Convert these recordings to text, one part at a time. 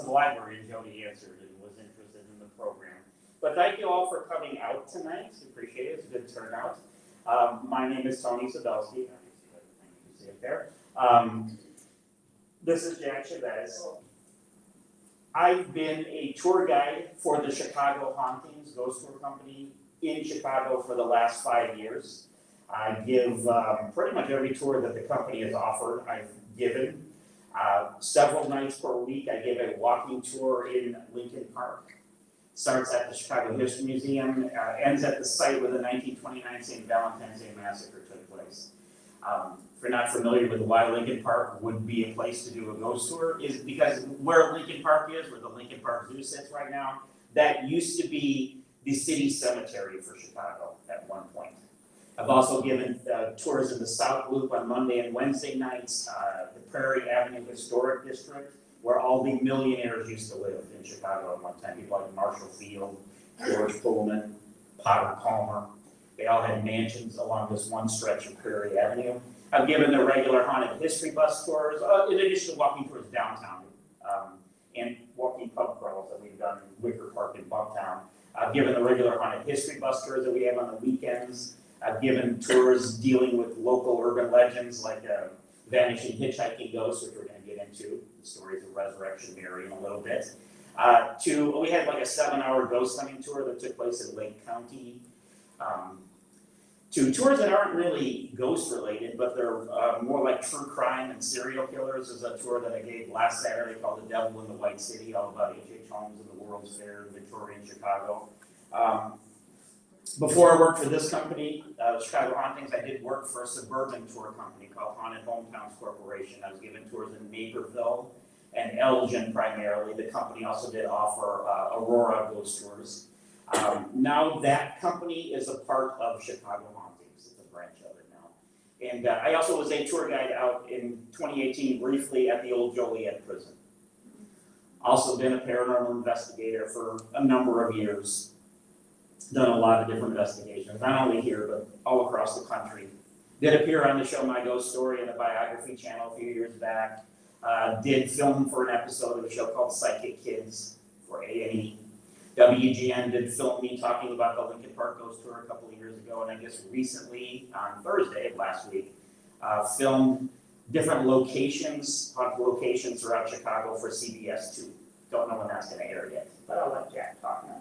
The library, and Jody answered and was interested in the program. But thank you all for coming out tonight. Appreciate it. It's a good turnout. My name is Tony Szabelski. You see it there. This is Jack Chavez. I've been a tour guide for the Chicago Hauntings Ghost Tour Company in Chicago for the last 5 years. I give pretty much every tour that the company has offered, I've given. Several nights per week, I give a walking tour in Lincoln Park. Starts at the Chicago History Museum, ends at the site where the 1929 St. Valentine's Day Massacre took place. If you're not familiar with why Lincoln Park would be a place to do a ghost tour, is because where Lincoln Park is, where the Lincoln Park Zoo sits right now, that used to be the city cemetery for Chicago at one point. I've also given tours in the South Loop on Monday and Wednesday nights, the Prairie Avenue Historic District, where all the millionaires used to live in Chicago at one time. People like Marshall Field, George Pullman, Potter Palmer. They all had mansions along this one stretch of Prairie Avenue. I've given the regular haunted history bus tours, in addition to walking tours downtown, and walking pub crawls that we've done in Wicker Park in Bucktown. I've given the regular haunted history bus tours that we have on the weekends. I've given tours dealing with local urban legends like vanishing hitchhiking ghosts, which we're going to get into, the stories of Resurrection Mary in a little bit. We had like a 7-hour ghost hunting tour that took place in Lake County. To tours that aren't really ghost related, but they're more like true crime and serial killers. Is a tour that I gave last Saturday called The Devil in the White City, all about H.H. Holmes and the World's Fair in Victorian Chicago. Before I worked for this company, Chicago Hauntings, I did work for a suburban tour company called Haunted Hometowns Corporation. I was given tours in Naperville and Elgin primarily. The company also did offer Aurora ghost tours. Now that company is a part of Chicago Hauntings. It's a branch of it now. And I also was a tour guide out in 2018 briefly at the old Joliet prison. Also been a paranormal investigator for a number of years. Done a lot of different investigations, not only here, but all across the country. Did appear on the show My Ghost Story in the Biography channel a few years back. Did film for an episode of a show called Psychic Kids for A&E. WGN did film me talking about the Lincoln Park Ghost Tour a couple of years ago, and I guess recently, on Thursday of last week, filmed different locations, haunted locations throughout Chicago for CBS 2. Don't know when that's going to air yet, but I'll let Jack talk now.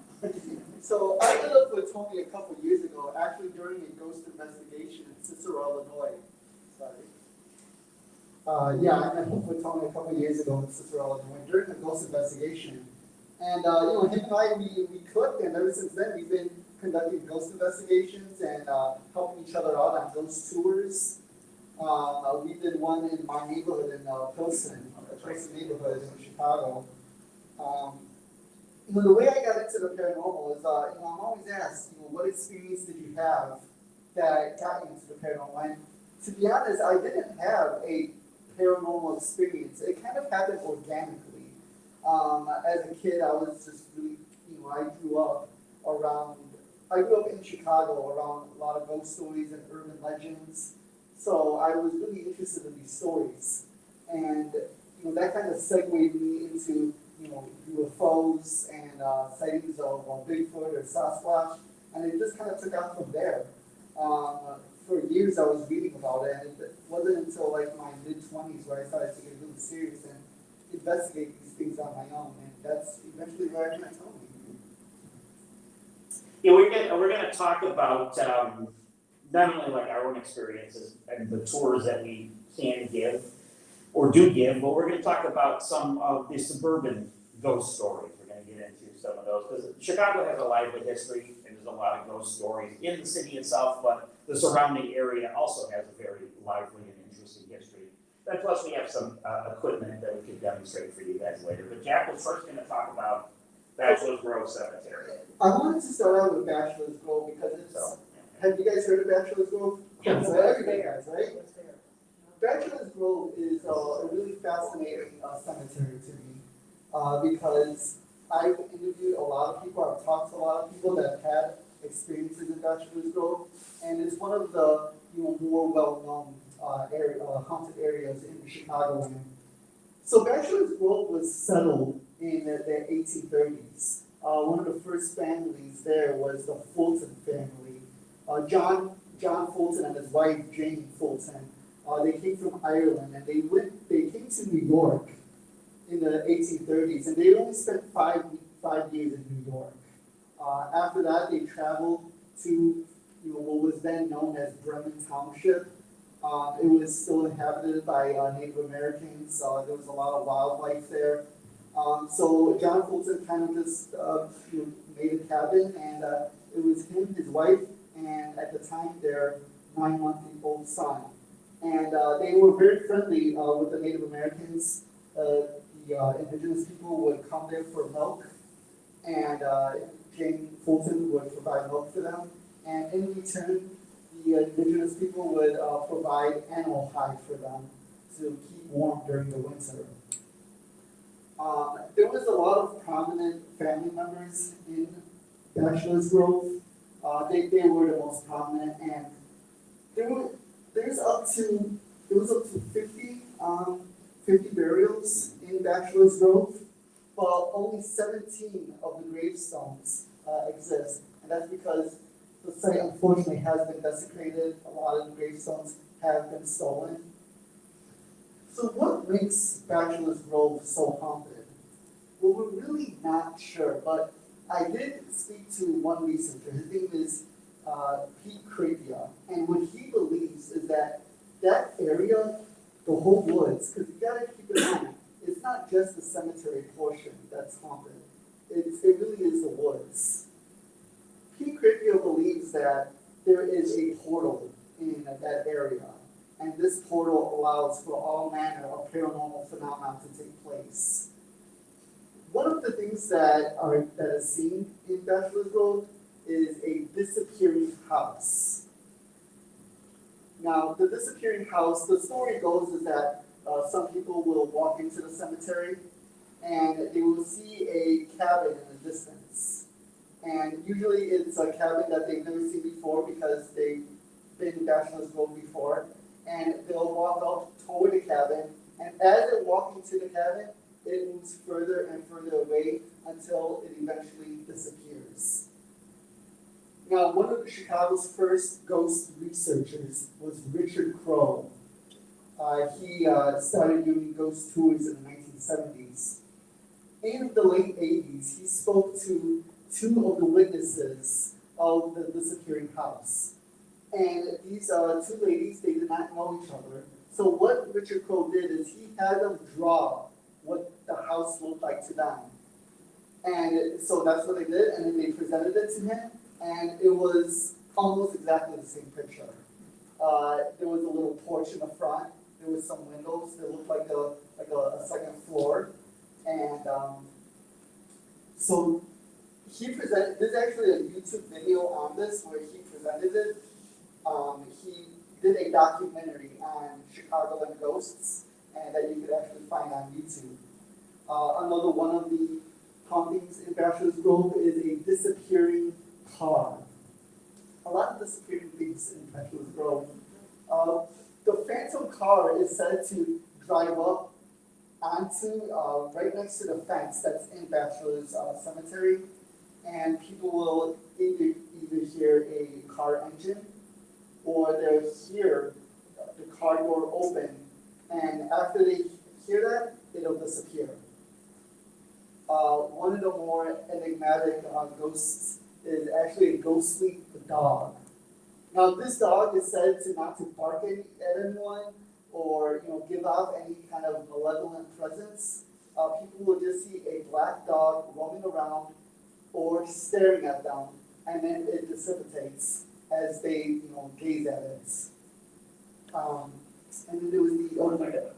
So I met up with Tony a couple years ago, actually during a ghost investigation in Cicero, Illinois. I met up with Tony a couple years ago in Cicero, Illinois during the ghost investigation. And him and I, we clicked, and ever since then we've been conducting ghost investigations and helping each other out on ghost tours. We did one in my neighborhood in Pilsen, the Pilsen neighborhood in Chicago. The way I got into the paranormal is, I'm always asked, what experience did you have that got you into the paranormal? And to be honest, I didn't have a paranormal experience. It kind of happened organically. As a kid, I was just really, I grew up in Chicago around a lot of ghost stories and urban legends. So I was really interested in these stories. And, that kind of segued me into UFOs and sightings of Bigfoot or Sasquatch, and it just kind of took off from there. For years I was reading about it, and it wasn't until like my mid-20s where I started to get really serious and investigate these things on my own, and that's eventually where I met Tony. Yeah, we're going to talk about not only like our own experiences and the tours that we can give or do give, but we're going to talk about some of the suburban ghost stories. We're going to get into some of those because Chicago has a lively history and there's a lot of ghost stories in the city itself, but the surrounding area also has a very lively and interesting history. And plus we have some equipment that we could demonstrate for you guys later. But Jack was first going to talk about Bachelor's Grove Cemetery. I wanted to start out with Bachelor's Grove because it's, have you guys heard of Bachelor's Grove? Yeah. So everybody has, right? Bachelor's Grove is a really fascinating cemetery to me because I've interviewed a lot of people, I've talked to a lot of people that have had experiences in Bachelor's Grove, and it's one of the more well-known haunted areas in the Chicagoland. So Bachelor's Grove was settled in the 1830s. One of the first families there was the Fulton family. John Fulton and his wife Jane Fulton. They came from Ireland and they came to New York in the 1830s, and they only spent five years in New York. After that, they traveled to what was then known as Bremen Township. It was still inhabited by Native Americans. There was a lot of wildlife there. So John Fulton kind of just made a cabin, and it was him, his wife, and at the time their 9-month-old son. And they were very friendly with the Native Americans. The indigenous people would come there for milk, and Jane Fulton would provide milk for them. And in return, the indigenous people would provide animal hide for them to keep warm during the winter. There was a lot of prominent family members in Bachelor's Grove. They were the most prominent, and there was up to 50 burials in Bachelor's Grove, but only 17 of the gravestones exist, and that's because the site unfortunately has been desecrated. A lot of the gravestones have been stolen. So what makes Bachelor's Grove so haunted? Well, we're really not sure, but I did speak to one researcher. His name is Pete Crepia, and what he believes is that area, the whole woods, because you gotta keep in mind, it's not just the cemetery portion that's haunted. It really is the woods. Pete Crepia believes that there is a portal in that area, and this portal allows for all manner of paranormal phenomena to take place. One of the things that is seen in Bachelor's Grove is a disappearing house. Now, the disappearing house, the story goes is that some people will walk into the cemetery and they will see a cabin in the distance. And usually it's a cabin that they've never seen before because they've been in Bachelor's Grove before. And they'll walk up toward the cabin, and as they're walking to the cabin, it moves further and further away until it eventually disappears. Now, one of Chicago's first ghost researchers was Richard Crowe. He started doing ghost tours in the 1970s. In the late 80s, he spoke to two of the witnesses of the disappearing house. And these two ladies, they did not know each other. So what Richard Crowe did is he had them draw what the house looked like to them. And so that's what they did, and then they presented it to him, and it was almost exactly the same picture. There was a little porch in the front, there was some windows that looked like a second floor, and so he presented, there's actually a YouTube video on this where he presented it. He did a documentary on Chicagoland ghosts, and that you could actually find on YouTube. Another one of the hauntings in Bachelor's Grove is a disappearing car. A lot of disappearing things in Bachelor's Grove. The phantom car is said to drive up onto right next to the fence that's in Bachelor's Cemetery, and people will either hear a car engine or they'll hear the car door open, and after they hear that, it'll disappear. One of the more enigmatic ghosts is actually a ghostly dog. Now, this dog is said to not to bark at anyone or give off any kind of malevolent presence. People will just see a black dog roaming around or staring at them, and then it dissipates as they gaze at it. And then there was the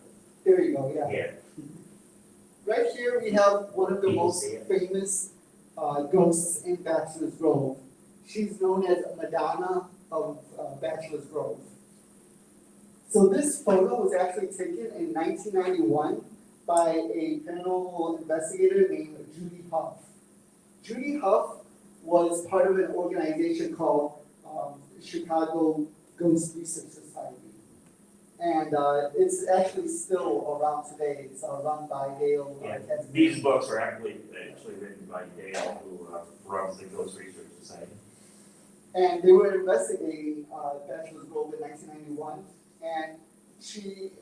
there you go, yeah. Right here we have one of the most famous ghosts in Bachelor's Grove. She's known as Madonna of Bachelor's Grove. So this photo was actually taken in 1991 by a paranormal investigator named Judy Huff. Judy Huff was part of an organization called Chicago Ghost Research Society. And it's actually still around today. It's run by Dale. Yeah, these books are actually written by Dale, who runs the Ghost Research Society. And they were investigating Bachelor's Grove in 1991, and she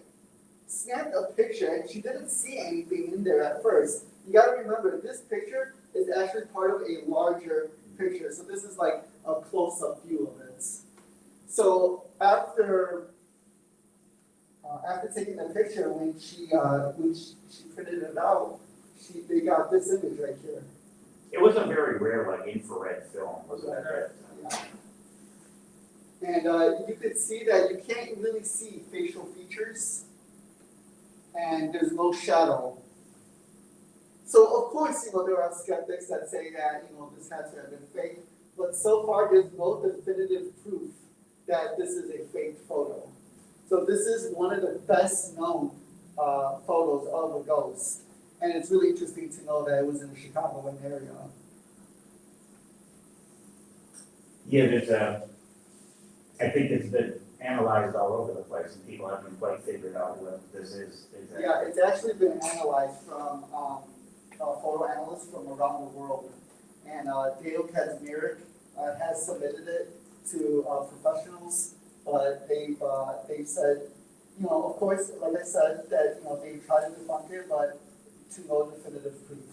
snapped a picture, and she didn't see anything in there at first. You got to remember, this picture is actually part of a larger picture, so this is like a close-up view of it. So after taking the picture, when she printed it out, they got this image right here. It was a very rare, like, infrared film, wasn't it? Yeah. And you could see that you can't really see facial features, and there's no shadow. So of course, there are skeptics that say that, this had to have been fake, but so far there's no definitive proof that this is a fake photo. So this is one of the best known photos of a ghost, and it's really interesting to know that it was in the Chicagoland area. Yeah, I think it's been analyzed all over the place, and people haven't quite figured out what this is exactly. Yeah, it's actually been analyzed from photo analysts from around the world. And Dale Kaczmarek has submitted it to professionals, but they've said, of course, like I said, that they try to debunk it, but to no definitive proof.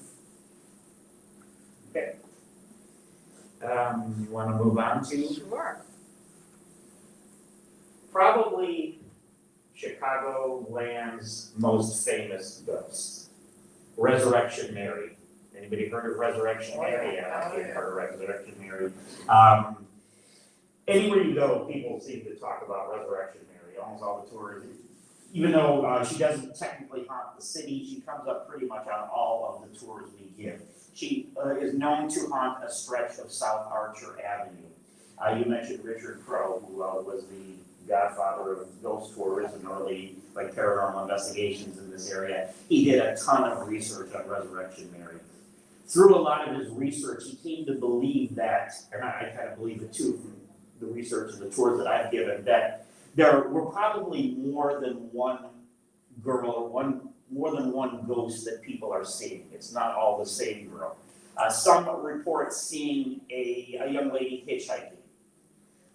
Okay. You want to move on to? Sure. Probably Chicagoland's most famous ghost, Resurrection Mary. Anybody heard of Resurrection Mary? Yeah, I've heard of Resurrection Mary. Anywhere you go, people seem to talk about Resurrection Mary. Almost all the tours, even though she doesn't technically haunt the city, she comes up pretty much on all of the tours we give. She is known to haunt a stretch of South Archer Avenue. You mentioned Richard Crowe, who was the godfather of ghost tours and early paranormal investigations in this area. He did a ton of research on Resurrection Mary. Through a lot of his research, he came to believe that, and I kind of believe it too from the research and the tours that I've given, that there were probably more than one girl or more than one ghost that people are seeing. It's not all the same girl. Some report seeing a young lady hitchhiking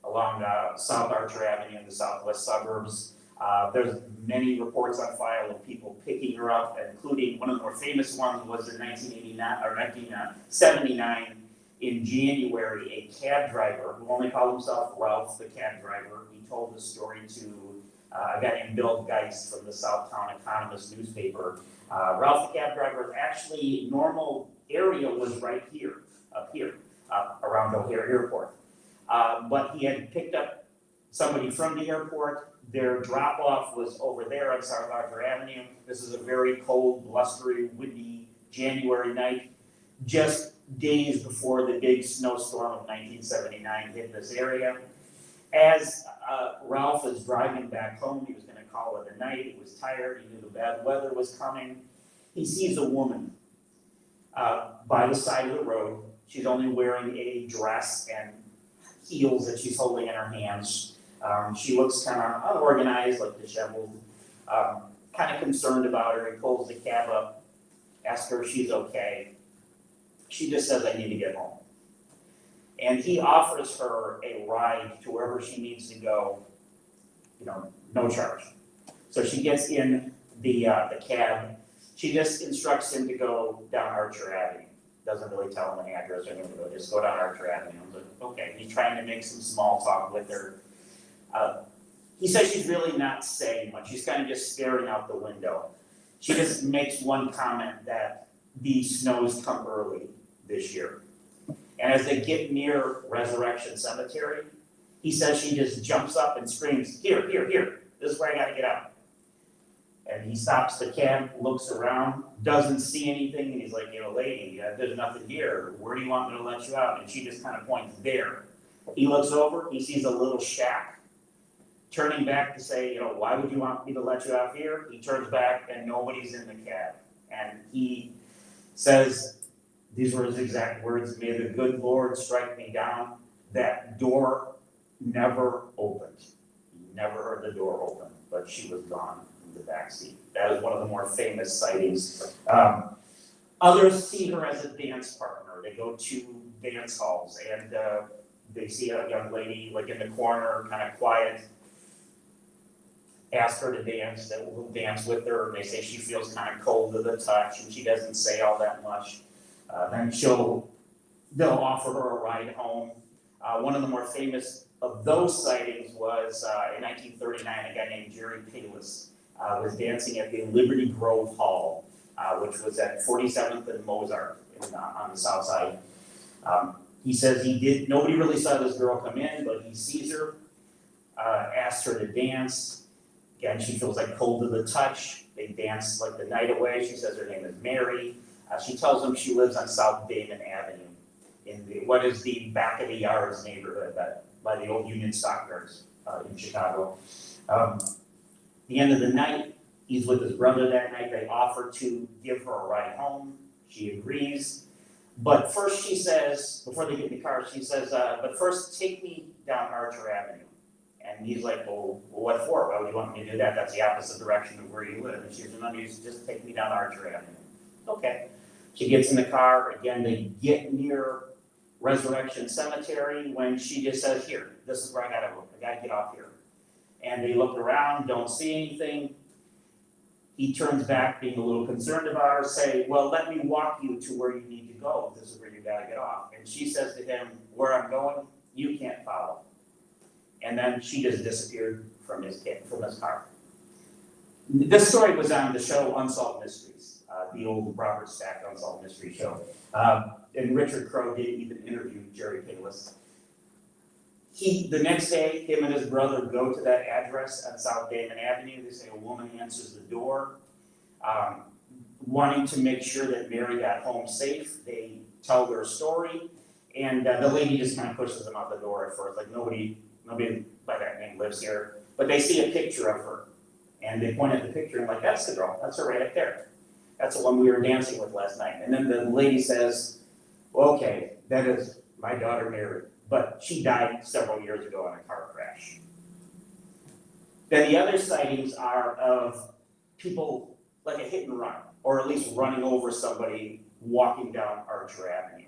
along South Archer Avenue in the southwest suburbs. There's many reports on file of people picking her up, including one of the more famous ones was in 1979 in January, a cab driver who only called himself Ralph the cab driver. He told the story to a guy named Bill Geist from the Southtown Economist newspaper. Ralph the cab driver, actually normal area was right here, up here, around O'Hare Airport. But he had picked up somebody from the airport. Their drop-off was over there on South Archer Avenue. This is a very cold, blustery, windy January night, just days before the big snowstorm of 1979 hit this area. As Ralph is driving back home, he was going to call it a night. He was tired. He knew the bad weather was coming. He sees a woman by the side of the road. She's only wearing a dress and heels that she's holding in her hands. She looks kind of unorganized, like disheveled, kind of concerned about her. He pulls the cab up, asks her if she's okay. She just says, I need to get home. And he offers her a ride to wherever she needs to go, no charge. So she gets in the cab. She just instructs him to go down Archer Avenue. Doesn't really tell him an address or anything, just go down Archer Avenue. I'm like, okay. He's trying to make some small talk with her. He says she's really not saying much. She's kind of just staring out the window. She just makes one comment that the snows come early this year. And as they get near Resurrection Cemetery, he says she just jumps up and screams, here, this is where I gotta get out. And he stops the cab, looks around, doesn't see anything, and he's like, lady, there's nothing here. Where do you want me to let you out? And she just kind of points there. He looks over, he sees a little shack. Turning back to say, why would you want me to let you out here? He turns back and nobody's in the cab. And he says, these were his exact words, may the good Lord strike me down. That door never opened. never heard the door open, but she was gone in the back seat. That is one of the more famous sightings. Others see her as a dance partner. They go to dance halls and they see a young lady like in the corner, kind of quiet, ask her to dance, they will dance with her, and they say she feels kind of cold to the touch, and she doesn't say all that much. Then they'll offer her a ride home. One of the more famous of those sightings was in 1939, a guy named Jerry Palis was dancing at the Liberty Grove Hall, which was at 47th and Mozart on the south side. He says nobody really saw this girl come in, but he sees her, asked her to dance. Again, she feels like cold to the touch. They dance like the night away. She says her name is Mary. She tells him she lives on South Damon Avenue in what is the back of the yards neighborhood by the old Union Stockyards in Chicago. The end of the night, he's with his brother that night. They offer to give her a ride home. She agrees. But first she says, before they get in the car, she says, but first take me down Archer Avenue. And he's like, well, what for? Why would you want me to do that? That's the opposite direction of where you live. And she says, no, you just take me down Archer Avenue. Okay. She gets in the car. Again, they get near Resurrection Cemetery when she just says, here, this is where I gotta get off here. And they look around, don't see anything. He turns back, being a little concerned about her, say, well, let me walk you to where you need to go. This is where you gotta get off. And she says to him, where I'm going, you can't follow. And then she just disappeared from his car. This story was on the show Unsolved Mysteries, the old Robert Stack Unsolved Mystery show. And Richard Crowe did even interview Jerry Palis. The next day, him and his brother go to that address at South Damon Avenue. They say a woman answers the door, wanting to make sure that Mary got home safe. They tell their story, and the lady just kind of pushes them out the door at first, like nobody by that name lives here. But they see a picture of her, and they point at the picture and like, that's the girl, that's her right up there. That's the one we were dancing with last night. And then the lady says, well, okay, that is my daughter Mary, but she died several years ago in a car crash. Then the other sightings are of people like a hit and run, or at least running over somebody walking down Archer Avenue.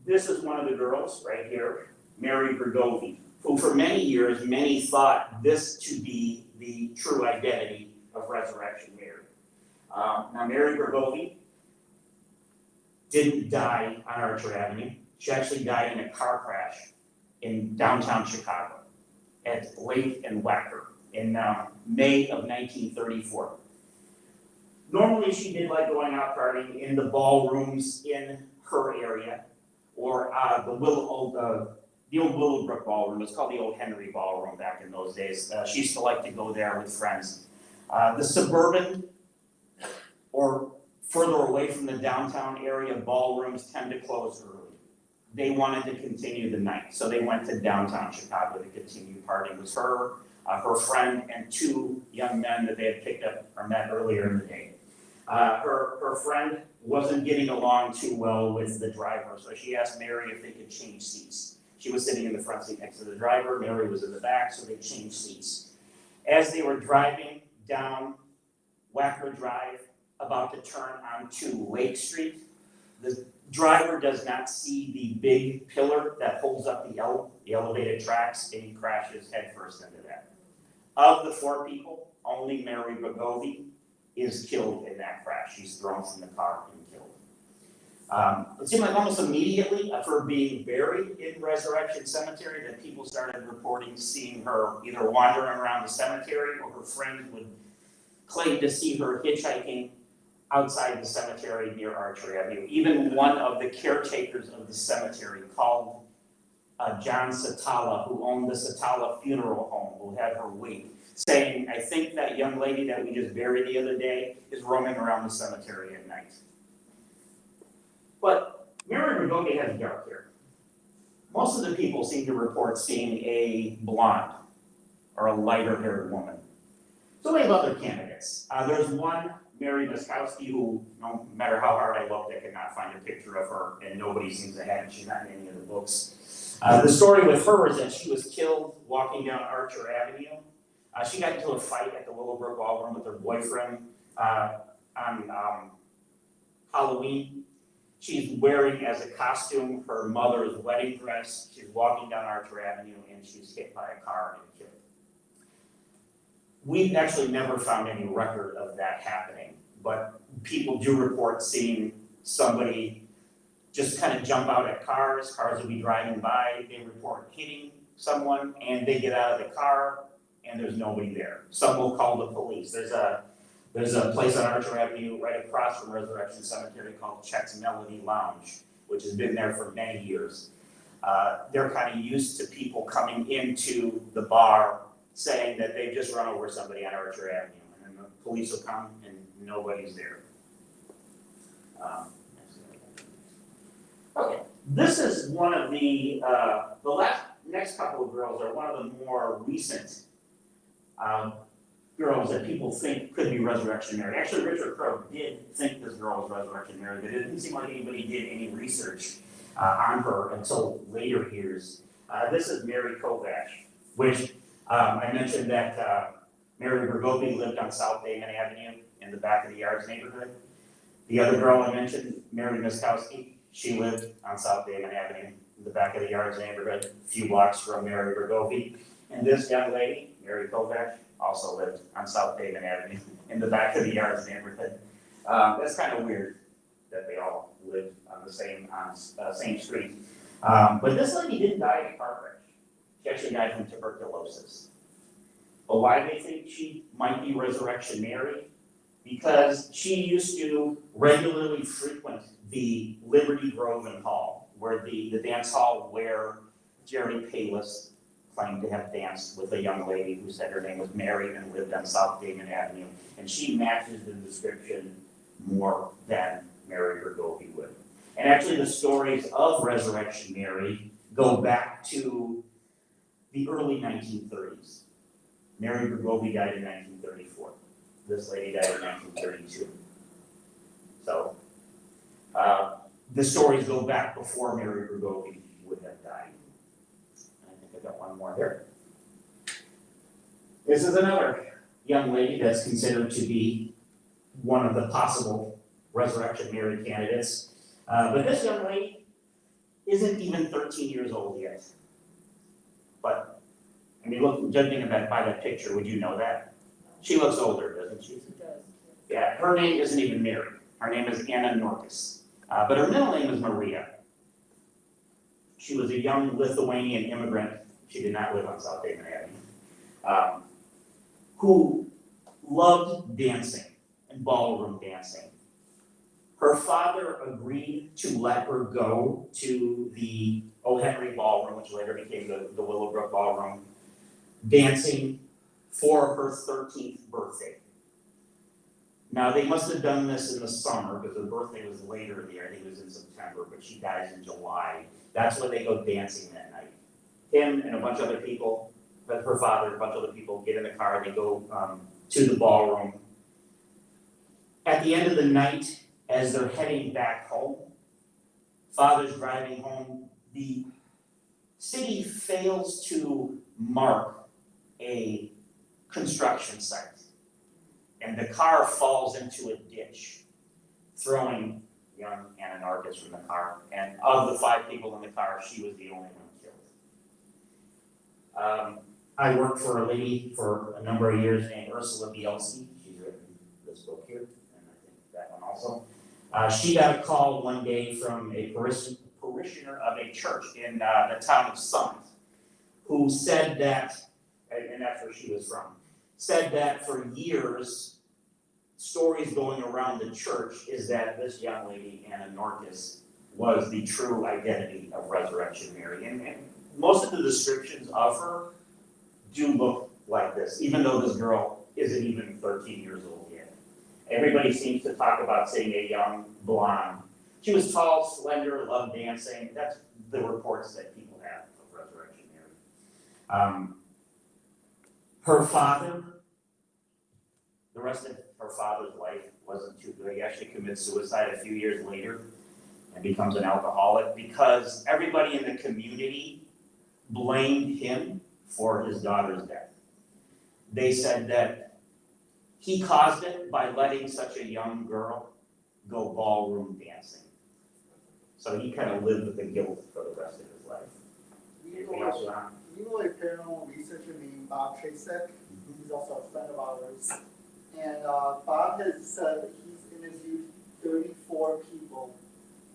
This is one of the girls right here, Mary Bergovi, who for many years, many thought this to be the true identity of Resurrection Mary. Now, Mary Bergovi didn't die on Archer Avenue. She actually died in a car crash in downtown Chicago at Lake and Wacker in May of 1934. Normally, she did like going out partying in the ballrooms in her area, or the old Willowbrook Ballroom. It's called the old Henry Ballroom back in those days. She used to like to go there with friends. The suburban or further away from the downtown area ballrooms tend to close early. They wanted to continue the night, so they went to downtown Chicago to continue partying with her, her friend, and two young men that they had picked up or met earlier in the day. Her friend wasn't getting along too well with the driver, so she asked Mary if they could change seats. She was sitting in the front seat next to the driver, Mary was in the back, so they changed seats. As they were driving down Wacker Drive, about to turn onto Lake Street, the driver does not see the big pillar that holds up the elevated tracks, and he crashes headfirst into that. Of the four people, only Mary Bergovi is killed in that crash. She's thrown from the car and killed. It seemed like almost immediately of her being buried in Resurrection Cemetery that people started reporting seeing her either wandering around the cemetery, or her friends would claim to see her hitchhiking outside the cemetery near Archer Avenue. Even one of the caretakers of the cemetery called John Satala, who owned the Satala Funeral Home, who had her wake, saying, I think that young lady that we just buried the other day is roaming around the cemetery at night. But Mary Bergovi has dark hair. Most of the people seem to report seeing a blonde or a lighter haired woman. So we have other candidates. There's one Mary Muskowski, who, no matter how hard I looked, I could not find a picture of her, and nobody seems to have it. She's not in any of the books. The story with her is that she was killed walking down Archer Avenue. She got into a fight at the Willowbrook Ballroom with her boyfriend on Halloween. She's wearing as a costume her mother's wedding dress. She's walking down Archer Avenue and she's hit by a car and killed. We've actually never found any record of that happening, but people do report seeing somebody just kind of jump out at cars will be driving by, they report hitting someone, and they get out of the car, and there's nobody there. Some will call the police. There's a place on Archer Avenue right across from Resurrection Cemetery called Chet's Melody Lounge, which has been there for many years. They're kind of used to people coming into the bar saying that they've just run over somebody on Archer Avenue, and then the police will come and nobody's there. Okay, this is one of the next couple of girls are one of the more recent girls that people think could be Resurrection Mary. Actually, Richard Crowe did think this girl was Resurrection Mary, but it didn't seem like anybody did any research on her until later years. This is Mary Kovach, which I mentioned that Mary Bergovi lived on South Damon Avenue in the back of the Yards neighborhood. The other girl I mentioned, Mary Muskowski, she lived on South Damon Avenue in the back of the Yards neighborhood, a few blocks from Mary Bergovi. And this young lady, Mary Kovach, also lived on South Damon Avenue in the back of the Yards neighborhood. That's kind of weird that they all lived on the same street. But this lady didn't die in a car crash. She actually died from tuberculosis. But why do they think she might be Resurrection Mary? Because she used to regularly frequent the Liberty Grove and Hall, where the dance hall where Jerry Palis claimed to have danced with a young lady who said her name was Mary and lived on South Damon Avenue. And she matches the description more than Mary Bergovi would. And actually the stories of Resurrection Mary go back to the early 1930s. Mary Bergovi died in 1934. This lady died in 1932. So the stories go back before Mary Bergovi would have died. I think I got one more here. This is another young lady that's considered to be one of the possible Resurrection Mary candidates. But this young lady isn't even 13 years old yet. But, I mean, look, judging by that picture, would you know that? She looks older, doesn't she? She does. Yeah, her name isn't even Mary. Her name is Anna Norkus. But her middle name is Maria. She was a young Lithuanian immigrant. She did not live on South Damon Avenue. Who loved dancing and ballroom dancing. Her father agreed to let her go to the Henry Ballroom, which later became the Willowbrook Ballroom, dancing for her 13th birthday. Now, they must have done this in the summer because her birthday was later in the year. I think it was in September, but she dies in July. That's when they go dancing that night. Him and a bunch of other people, but her father, a bunch of other people get in the car and they go to the ballroom. At the end of the night, as they're heading back home, father's driving home, the city fails to mark a construction site. And the car falls into a ditch, throwing young Anna Norkus from the car. And of the 5 people in the car, she was the only one killed. I worked for a lady for a number of years named Ursula Bielski. She's written this book here, and I think that one also. She got a call one day from a parishioner of a church in the town of Summit, who said that, and that's where she was from, said that for years, stories going around the church is that this young lady, Anna Norkus, was the true identity of Resurrection Mary. And most of the descriptions of her do look like this, even though this girl isn't even 13 years old yet. Everybody seems to talk about seeing a young blonde. She was tall, slender, loved dancing. That's the reports that people have of Resurrection Mary. Her father, the rest of her father's life wasn't too good. He actually commits suicide a few years later and becomes an alcoholic because everybody in the community blamed him for his daughter's death. They said that he caused it by letting such a young girl go ballroom dancing. So he kind of lived with the guilt for the rest of his life. Anything else, Ron? You know a paranormal researcher named Bob Tracek? He's also a friend of ours. And Bob has said that he's interviewed 34 people,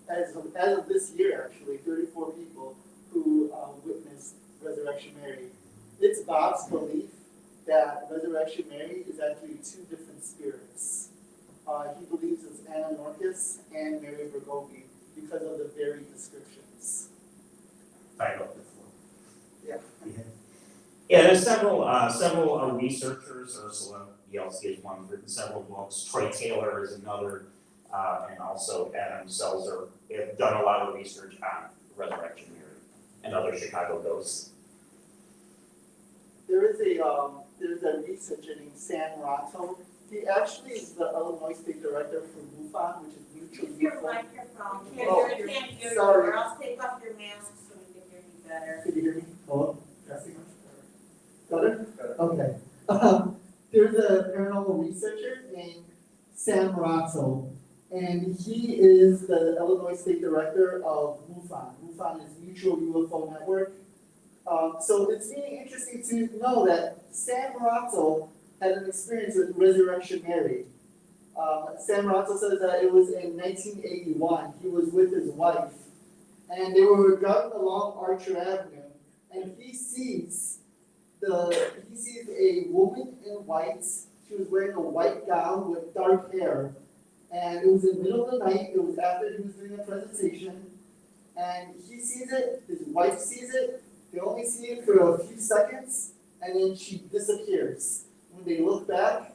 as of this year actually, 34 people who witnessed Resurrection Mary. It's Bob's belief that Resurrection Mary is actually two different spirits. He believes it's Anna Norcus and Mary Bergovi because of the varied descriptions. Title before. Yeah. Yeah, there's several researchers. Ursula Bielski is one who's written several books. Troy Taylor is another, and also Adam Selzer have done a lot of research on Resurrection Mary and other Chicago ghosts. There's a researcher named Sam Ratto. He actually is the Illinois State Director for MUFON, which is Mutual Use your UFO. microphone, Oh, can't hear you, sorry. or else take off your mask so we can hear you better. Can you hear me? Hello? Testing. Better? Okay. There's a paranormal researcher named Sam Ratto, and he is the Illinois State Director of MUFON. MUFON is Mutual UFO Network. So it's really interesting to know that Sam Ratto had an experience with Resurrection Mary. Sam Ratto says that it was in 1981. He was with his wife, and they were driving along Archer Avenue, and he sees a woman in white. She was wearing a white gown with dark hair, and it was in the middle of the night. It was after he was doing a presentation, and he sees it. His wife sees it. They only see it for a few seconds, and then she disappears. When they look back,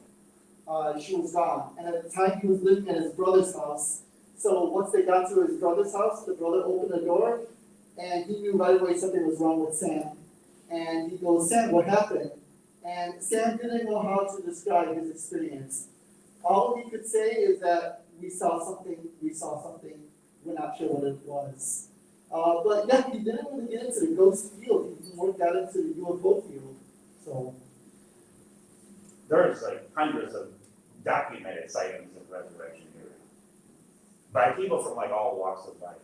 she was gone. And at the time, he was living at his brother's house. So once they got to his brother's house, the brother opened the door, and he knew right away something was wrong with Sam. And he goes, "Sam, what happened?" And Sam didn't know how to describe his experience. All he could say is that we saw something, we're not sure what it was. But yeah, he didn't really get into the ghost field, he more got into the UFO field, so. There's like hundreds of documented sightings of Resurrection Mary by people from like all walks of life.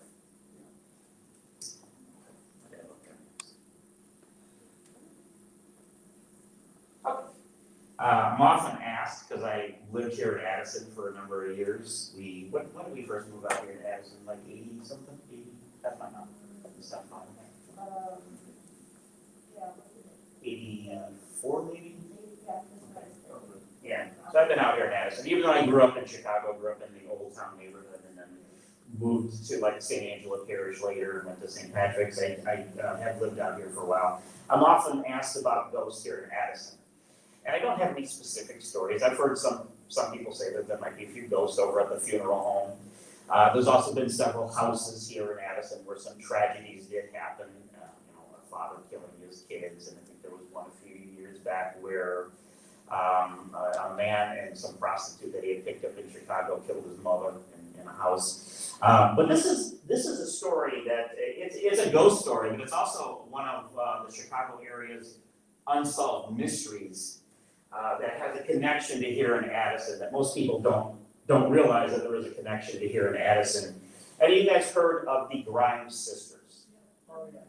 I'm often asked, because I lived here in Addison for a number of years. When did we first move out here in Addison? Like 80 something? 80? That's my number. Is that fine? Yeah. 84 maybe? Yeah, so I've been out here in Addison, even though I grew up in Chicago, grew up in the Old Town neighborhood, and then moved to like St. Angela Parish later, went to St. Patrick's. I have lived out here for a while. I'm often asked about ghosts here in Addison. And I don't have any specific stories. I've heard some people say that there might be a few ghosts over at the funeral home. There's also been several houses here in Addison where some tragedies did happen. A father killing his kids, and I think there was one a few years back where a man and some prostitute that he had picked up in Chicago killed his mother in a house. But this is a story that it's a ghost story, but it's also one of the Chicago area's unsolved mysteries that has a connection to here in Addison that most people don't realize that there is a connection to here in Addison. Have you guys heard of the Grimes sisters? Oh, yes.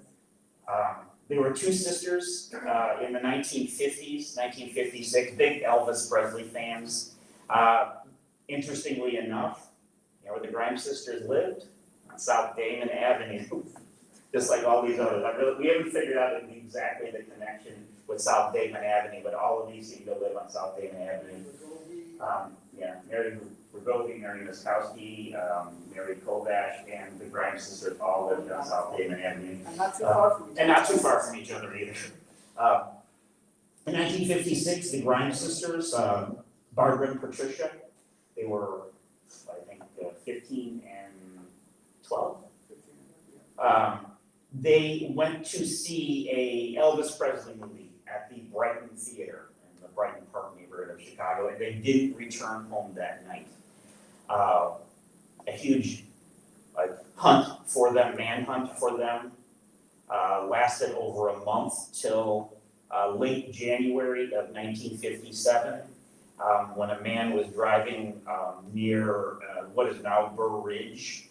They were two sisters in the 1950s, 1956, big Elvis Presley fans. Interestingly enough, you know where the Grimes sisters lived? On South Damon Avenue, just like all these others. We haven't figured out exactly the connection with South Damon Avenue, but all of these seem to live on South Damon Avenue. Mary Bergovi, Mary Muskowski, Mary Kovach, and the Grimes sisters all lived on South Damon Avenue. And not too far from each other. And not too far from each other either. In 1956, the Grimes sisters, Barbara and Patricia, they were, I think, 15 and 12. They went to see a Elvis Presley movie at the Brighton Theater in the Brighton Park neighborhood of Chicago, and they didn't return home that night. a huge hunt for them, manhunt for them, lasted over a month till late January of 1957, when a man was driving near what is now Burr Ridge.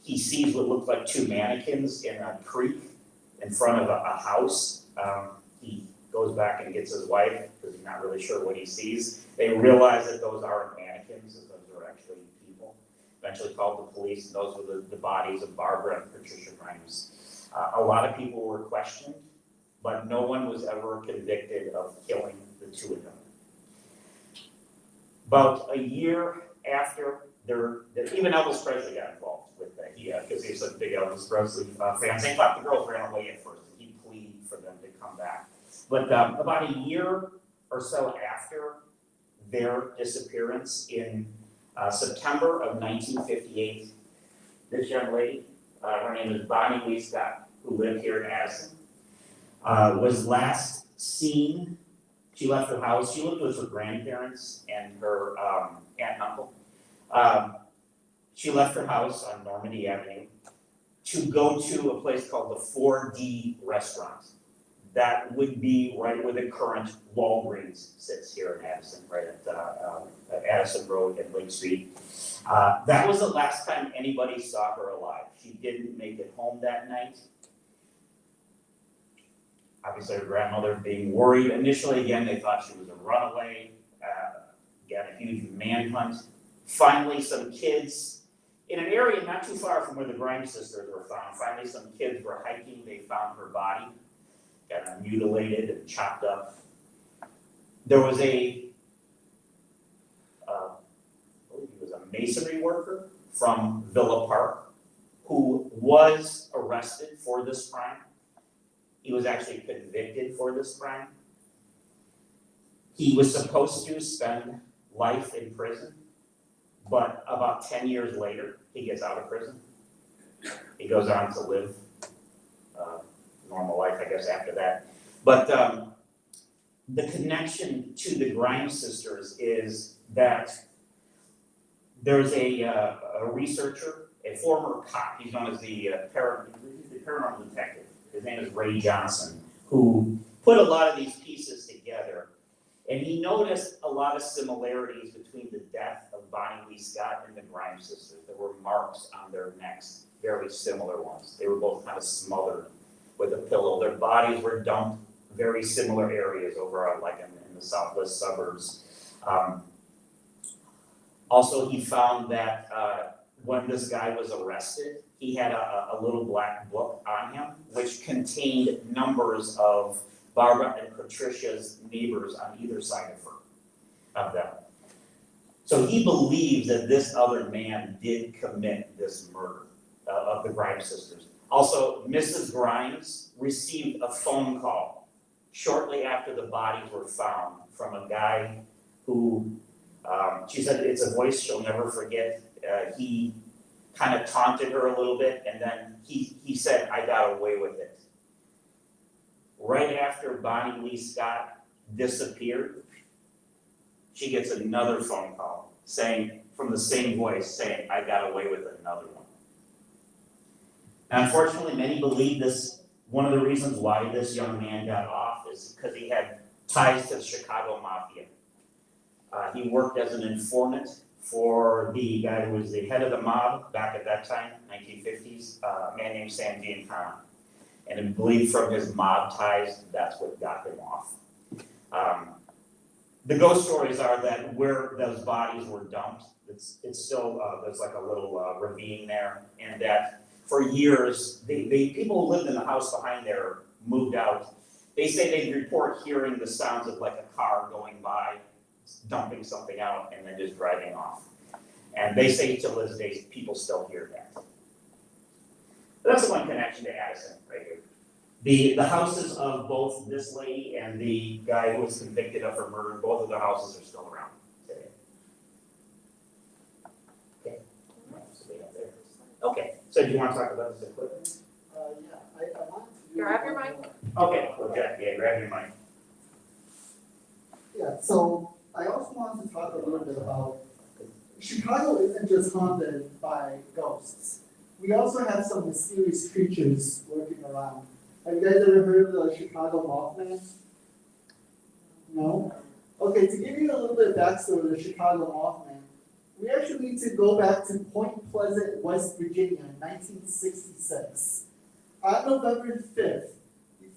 He sees what looked like two mannequins in a creek in front of a house. He goes back and gets his wife because he's not really sure what he sees. They realize that those aren't mannequins, that those are actually people. Eventually called the police, and those were the bodies of Barbara and Patricia Grimes. A lot of people were questioned, but no one was ever convicted of killing the two of them. About a year after, even Elvis Presley got involved with that, because he was such a big Elvis Presley fan. They thought the girls ran away at first, and he pleaded for them to come back. But about a year or so after their disappearance in September of 1958, this young lady, her name is Bonnie Lee Scott, who lived here in Addison, was last seen. She left her house. She lived with her grandparents and her aunt and uncle. She left her house on Normandy Avenue to go to a place called the 4D Restaurant. That would be right where the current Walgreens sits here in Addison, right at Addison Road and Lake Street. That was the last time anybody saw her alive. She didn't make it home that night. Obviously, her grandmother being worried. Initially, again, they thought she was a runaway. Got a huge manhunt. Finally, some kids in an area not too far from where the Grimes sisters were found. Finally, some kids were hiking. They found her body, kind of mutilated and chopped up. There was I believe he was a masonry worker from Villa Park who was arrested for this crime. He was actually convicted for this crime. He was supposed to spend life in prison, but about 10 years later, he gets out of prison. He goes on to live normal life, I guess, after that. But the connection to the Grimes sisters is that there's a researcher, a former cop, he's known as the paranormal detective. His name is Ray Johnson, who put a lot of these pieces together. And he noticed a lot of similarities between the death of Bonnie Lee Scott and the Grimes sisters. There were marks on their necks, very similar ones. They were both kind of smothered with a pillow. Their bodies were dumped very similar areas over like in the southwest suburbs. Also, he found that when this guy was arrested, he had a little black book on him, which contained numbers of Barbara and Patricia's neighbors on either side of them. So he believes that this other man did commit this murder of the Grimes sisters. Also, Mrs. Grimes received a phone call shortly after the bodies were found from a guy who, she said it's a voice she'll never forget. He kind of taunted her a little bit, and then he said, "I got away with it." Right after Bonnie Lee Scott disappeared, she gets another phone call saying, from the same voice, saying, "I got away with another one." Now, unfortunately, many believe this, one of the reasons why this young man got off is because he had ties to the Chicago Mafia. He worked as an informant for the guy who was the head of the mob back at that time, 1950s, a man named Sam Giancana. And I believe from his mob ties, that's what got him off. The ghost stories are that where those bodies were dumped, it's still, there's like a little ravine there, and that for years, the people who lived in the house behind there moved out. They say they report hearing the sounds of like a car going by, dumping something out, and then just driving off. And they say till this day, people still hear that. But that's the one connection to Addison right here. The houses of both this lady and the guy who was convicted of her murder, both of the houses are still around today. Okay. Okay, so do you want to talk about this equipment? Yeah, I wanted to do. Grab your mic. Okay, yeah, grab your mic. Yeah, so I also wanted to talk a little bit about Chicago isn't just haunted by ghosts. We also have some mysterious creatures lurking around. Have you guys ever heard of the Chicago Mothman? No? Okay, to give you a little bit of backstory of the Chicago Mothman, we actually need to go back to Point Pleasant, West Virginia in 1966. On November 5th,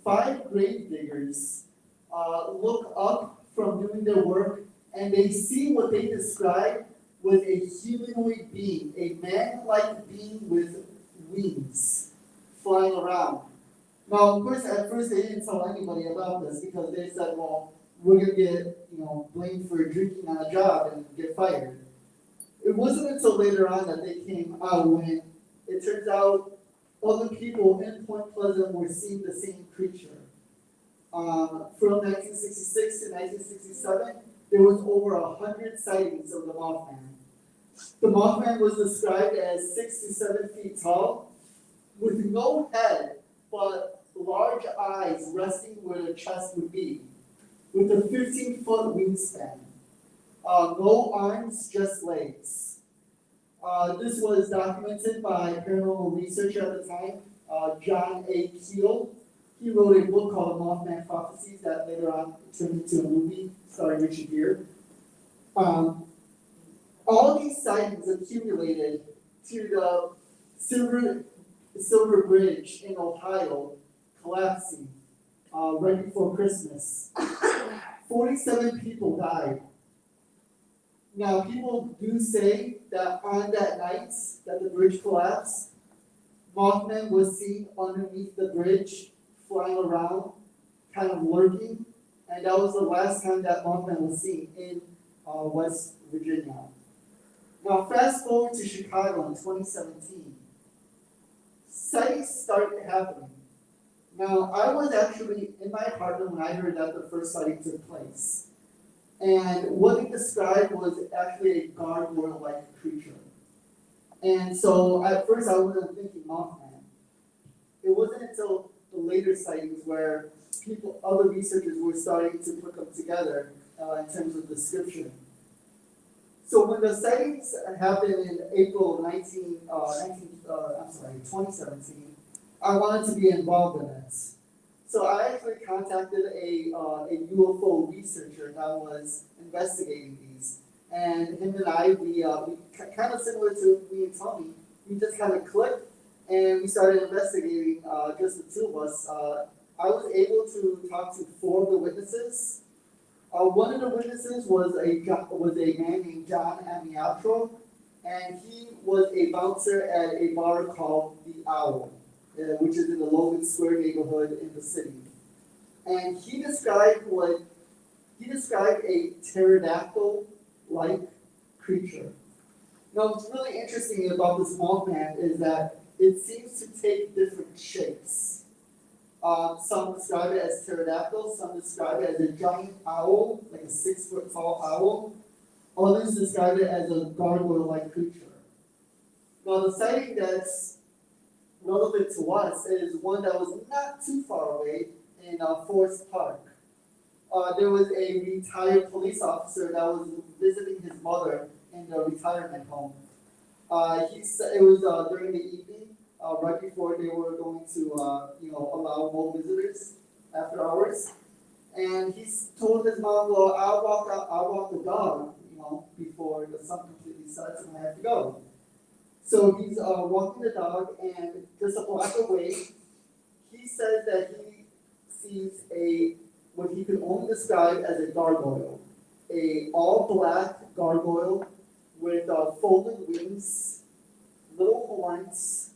5 grave diggers look up from doing their work and they see what they describe was a humanoid being, a man-like being with wings flying around. Now, of course, at first they didn't tell anybody about this because they said, well, we're gonna get, blamed for drinking on a job and get fired. It wasn't until later on that they came out when it turns out other people in Point Pleasant were seeing the same creature. From 1966 to 1967, there was over 100 sightings of the Mothman. The Mothman was described as 6 to 7 feet tall, with no head, but large eyes resting where the chest would be, with a 15-foot wingspan. No arms, just legs. This was documented by a paranormal researcher at the time, John A. Keel. He wrote a book called Mothman Prophecies that later on turned into a movie starring Richard Gere. All these sightings accumulated to the Silver Bridge in Ohio collapsing right before Christmas. 47 people died. Now, people do say that on that night that the bridge collapsed, Mothman was seen underneath the bridge, flying around, kind of lurking, and that was the last time that Mothman was seen in West Virginia. Now, fast forward to Chicago in 2017. Sightings started happening. Now, I was actually in my apartment when I heard that the first sighting took place. And what they described was actually a gargoyle-like creature. And so at first I wasn't thinking Mothman. It wasn't until the later sightings where other researchers were starting to put them together in terms of description. So when the sightings happened in April 2017, I wanted to be involved in it. So I actually contacted a UFO researcher that was investigating these. And him and I, we kind of similar to me and Tommy, we just kind of clicked and we started investigating, just the two of us. I was able to talk to 4 of the witnesses. One of the witnesses was a man named John Amiatro, and he was a bouncer at a bar called The Owl, which is in the Logan Square neighborhood in the city. And he described a pterodactyl-like creature. Now, what's really interesting about this Mothman is that it seems to take different shapes. Some describe it as pterodactyl, some describe it as a giant owl, like a 6-foot tall owl. Others describe it as a gargoyle-like creature. Now, the sighting that's relevant to us is one that was not too far away in Forest Park. There was a retired police officer that was visiting his mother in the retirement home. It was during the evening, right before they were going to, allow more visitors after hours. And he told his mom, well, I'll walk the dog, before the sun completely sets and I have to go. So he's walking the dog, and just a block away, he says that he sees what he could only describe as a gargoyle, a all-black gargoyle with folded wings, little horns,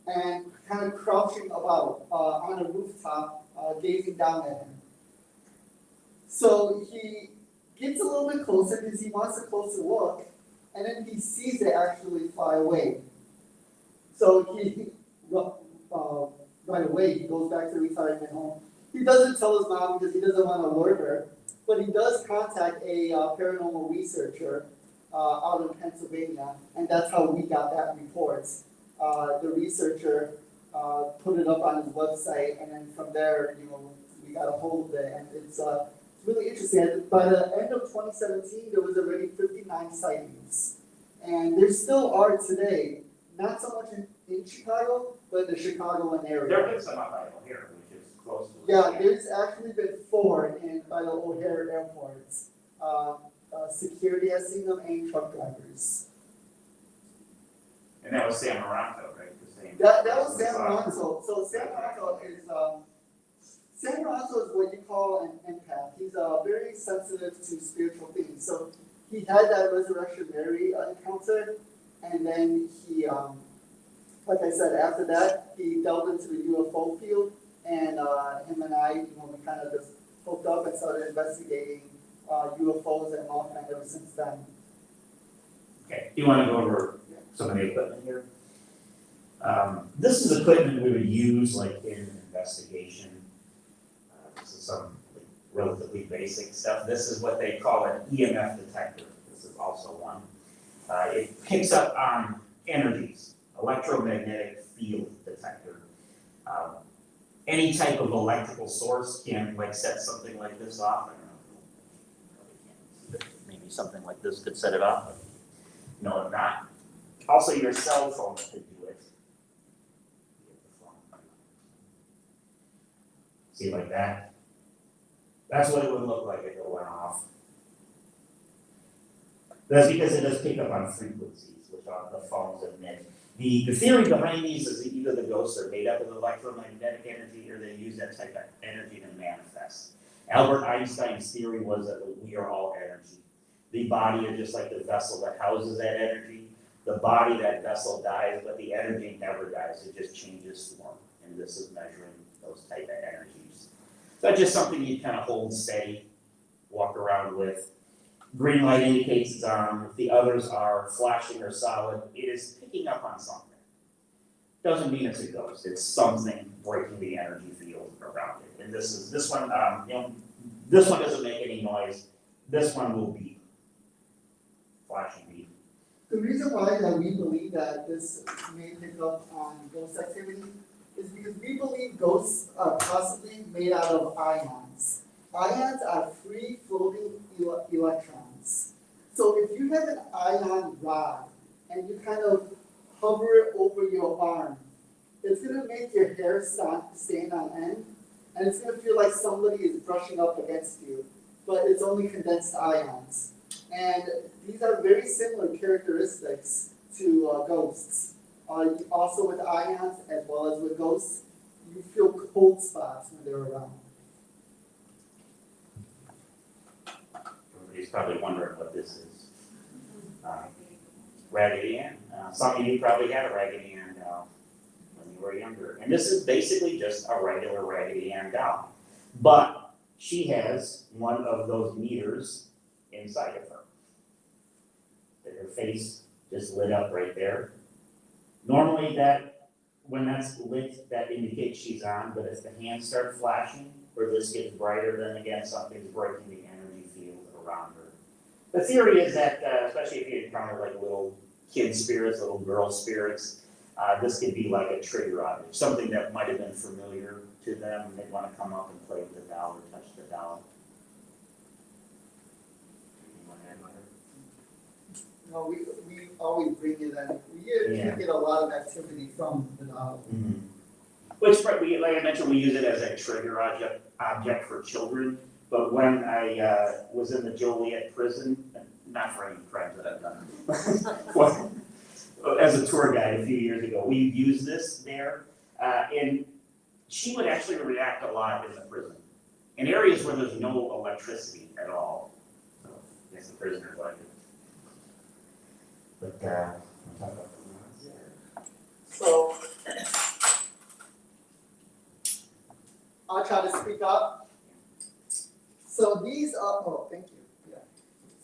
and kind of crouching about on a rooftop, gazing down at him. So he gets a little bit closer because he wants a closer look, and then he sees it actually fly away. So right away, he goes back to the retirement home. He doesn't tell his mom because he doesn't want to alert her, but he does contact a paranormal researcher out in Pennsylvania, and that's how we got that report. The researcher put it up on his website, and then from there, we got a hold of it, and it's It's really interesting. By the end of 2017, there was already 59 sightings. And there still are today, not so much in Chicago, but in the Chicagoland area. There have been some up by O'Hare, which is close to. Yeah, there's actually been 4 by the O'Hare airports. Security has seen them and truck drivers. And that was San Moronto, right? The same. That was San Moronto. So San Moronto is what you call an empath. He's very sensitive to spiritual things. So he had that Resurrection Mary encounter, and then he, like I said, after that he delved into the UFO field, and him and I, we kind of just hooked up and started investigating UFOs and Mothman ever since then. Okay, do you want to go over some of the equipment here? This is equipment we would use like in an investigation. This is some relatively basic stuff. This is what they call an EMF detector. This is also one. It picks up on energies, electromagnetic field detector. Any type of electrical source can like set something like this off. I don't know. Maybe something like this could set it off, but no, if not. Also, your cell phone could do it. See, like that? That's what it would look like if it went off. That's because it does pick up on frequencies, which the phones emit. The theory behind these is that either the ghosts are made up of electromagnetic energy or they use that type of energy to manifest. Albert Einstein's theory was that we are all energy. The body is just like the vessel that houses that energy. The body, that vessel dies, but the energy never dies. It just changes form. And this is measuring those type of energies. So that's just something you kind of hold steady, walk around with. Green light indicates it's on. If the others are flashing or solid, it is picking up on something. Doesn't mean it's a ghost. It's something breaking the energy field around it. And this one doesn't make any noise. This one will beep. Flashing beep. The reason why that we believe that this may pick up on ghost activity is because we believe ghosts are possibly made out of ions. Ions are free floating electrons. So if you have an ion rod and you kind of hover it over your arm, it's going to make your hair stand on end, and it's going to feel like somebody is brushing up against you, but it's only condensed ions. And these are very similar characteristics to ghosts. Also with ions, as well as with ghosts, you feel cold spots when they're around. Everybody's probably wondering what this is. Raggedy Ann. Some of you probably had a Raggedy Ann doll when you were younger. And this is basically just a regular Raggedy Ann doll. But she has one of those meters inside of her. Her face just lit up right there. Normally when that's lit, that indicates she's on, but if the hands start flashing, or this gets brighter, then again, something's breaking the energy field around her. The theory is that, especially if you encounter like little kid spirits, little girl spirits, this could be like a trigger on it, something that might have been familiar to them, and they'd want to come up and play with the doll or touch the doll. No, we always bring it in. We get a lot of activity from the doll. Mm-hmm. Which, like I mentioned, we use it as a trigger object for children. But when I was in the Joliet prison, not for any crimes that I've done, as a tour guide a few years ago, we used this there. And she would actually react a lot in the prison. In areas where there's no electricity at all. So I guess the prisoners like it. But we'll talk about the rods there. So I'll try to speak up. So these are, thank you. Yeah.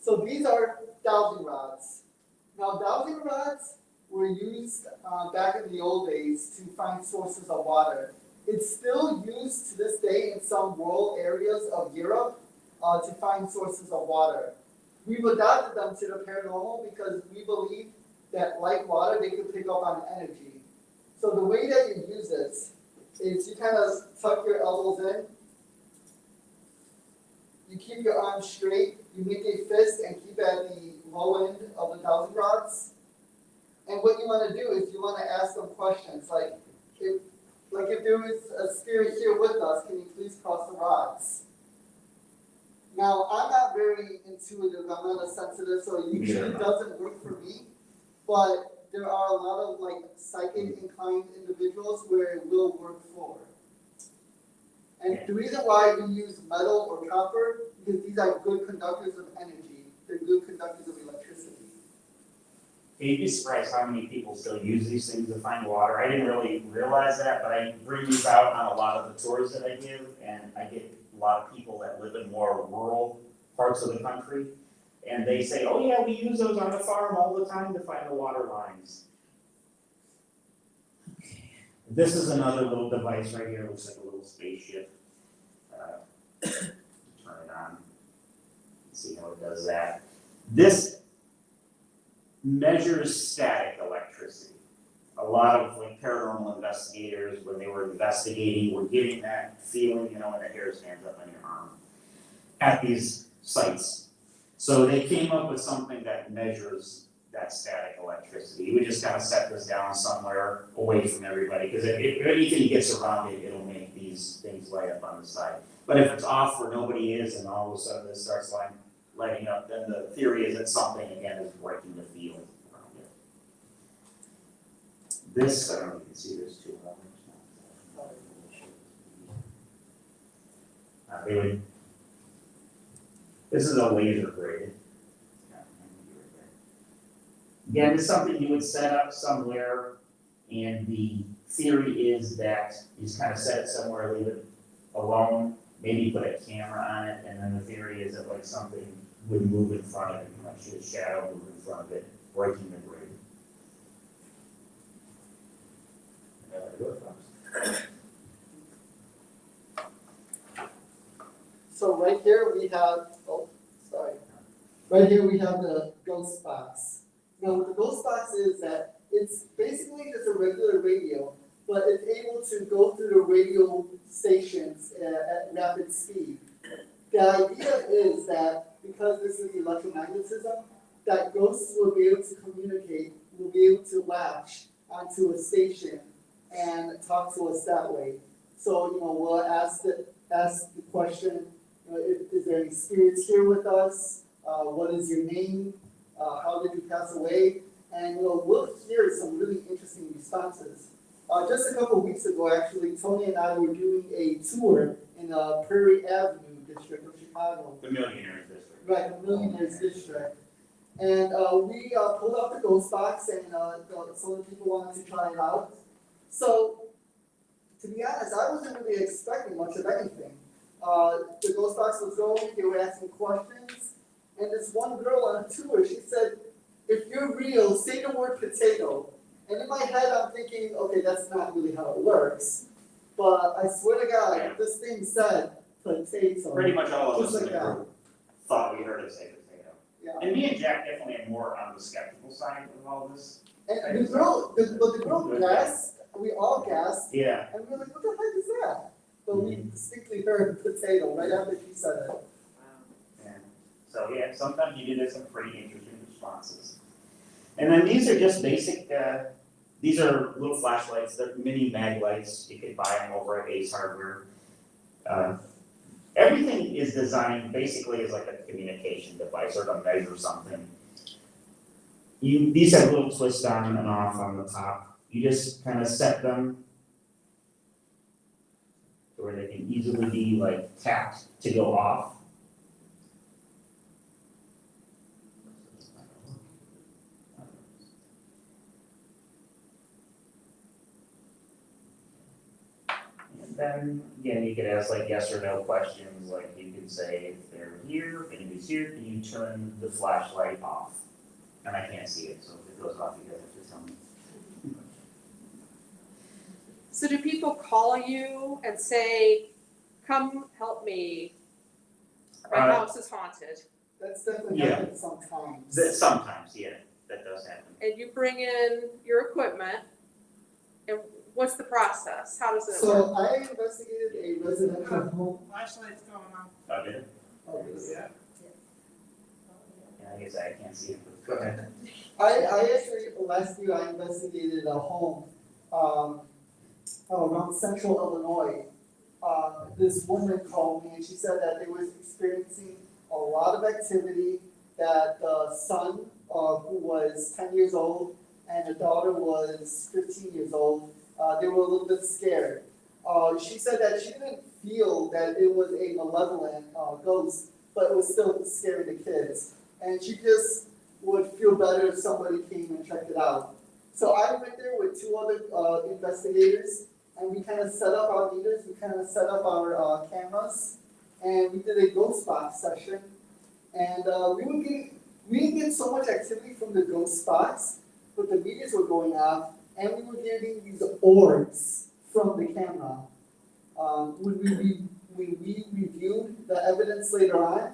So these are dowsing rods. Now dowsing rods were used back in the old days to find sources of water. It's still used to this day in some rural areas of Europe to find sources of water. We've adapted them to the paranormal because we believe that, like water, they can pick up on energy. So the way that you use this is you kind of tuck your elbows in, you keep your arms straight, you make a fist and keep at the low end of the dowsing rods. And what you wanna do is you wanna ask them questions, like if there is a spirit here with us, can you please cross the rods? Now, I'm not very intuitive, I'm not a sensitive, so it usually doesn't work for me. But there are a lot of like psychic inclined individuals where it will work for. And the reason why we use metal or copper, because these are good conductors of energy, they're good conductors of electricity. You'd be surprised how many people still use these things to find water. I didn't really realize that, but I bring these out on a lot of the tours that I give, and I get a lot of people that live in more rural parts of the country. And they say, oh yeah, we use those on the farm all the time to find the water lines. This is another little device right here, it looks like a little spaceship. Turn it on, see how it does that. This measures static electricity. A lot of like paranormal investigators, when they were investigating, were getting that feeling, you know, when the hair stands up on your arm at these sites. So they came up with something that measures that static electricity. We just kind of set this down somewhere away from everybody, because if anything gets around it, it'll make these things light up on the side. But if it's off where nobody is and all of a sudden this starts lighting up, then the theory is that something again is breaking the field around it. This, I don't know if you can see, there's two others. This is a laser grid. Again, it's something you would set up somewhere, and the theory is that you just kind of set it somewhere, leave it alone, maybe put a camera on it, and then the theory is that like something would move in front of it, you might see a shadow move in front of it, breaking the grid. So right here we have, right here we have the ghost box. Now what the ghost box is that it's basically just a regular radio, but it's able to go through the radio stations at rapid speed. The idea is that because this is electromagnetism, that ghosts will be able to communicate, will be able to latch onto a station and talk to us that way. So, you know, we'll ask the question, you know, is there any spirits here with us? What is your name? How did you pass away? And you know, we'll hear some really interesting responses. Just a couple of weeks ago, actually, Tony and I were doing a tour in Prairie Avenue district of Chicago. The Millionaires District. Right, the Millionaires District. And we pulled out the ghost box, and some of the people wanted to try it out. So, to be honest, I wasn't really expecting much of anything. The ghost box was going, they were asking questions, and this one girl on a tour, she said, if you're real, say the word potato. And in my head, I'm thinking, okay, that's not really how it works. But I swear to God, Yeah. this thing said potato. Pretty much all of us Just in the like that. group thought we heard it say potato. Yeah. And me and Jack definitely are more on the skeptical side of all this. And the girl, the girl gasped, we all gasped, Yeah. and we were like, what the heck is that? But we distinctly heard potato right after she said it. Yeah. So yeah, sometimes you get some pretty interesting responses. And then these are just basic, these are little flashlights, they're mini mag lights, you could buy them over at Ace Hardware. Everything is designed basically as like a communication device or to measure something. These have a little twist on and off on the top. You just kind of set them to where they can easily be like tapped to go off. And then again, you could ask like yes or no questions, like you could say if they're here, if anybody's here, can you turn the flashlight off? And I can't see it, so if it goes off, you guys have to tell me. So do people call you and say, come help me, my house is haunted? That's definitely Yeah. happened sometimes. Sometimes, yeah, that does happen. And you bring in your equipment, and what's the process? How does it work? So I investigated a residential home. Flashlight's going on. Oh, did it? Oh, really? Yeah. Yeah, I guess I can't see it, but go ahead. I actually, last year I investigated a home, around central Illinois. This woman called me and she said that they was experiencing a lot of activity, that the son, who was 10 years old and the daughter was 15 years old, they were a little bit scared. She said that she didn't feel that it was a malevolent, ghost, but it was still scaring the kids. And she just would feel better if somebody came and checked it out. So I went there with two other investigators, and we kind of set up our meters, we kind of set up our cameras, and we did a ghost box session. And we didn't get so much activity from the ghost spots, but the meters were going off, and we were getting these orbs from the camera. When we reviewed the evidence later on,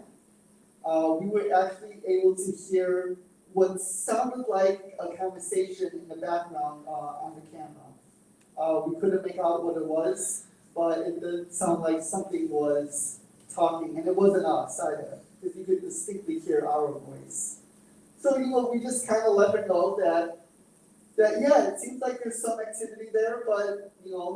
we were actually able to hear what sounded like a conversation in the background on the camera. We couldn't make out what it was, but it did sound like something was talking, and it wasn't us either, because you could distinctly hear our voice. So, we just kind of let her know that yeah, it seems like there's some activity there, but,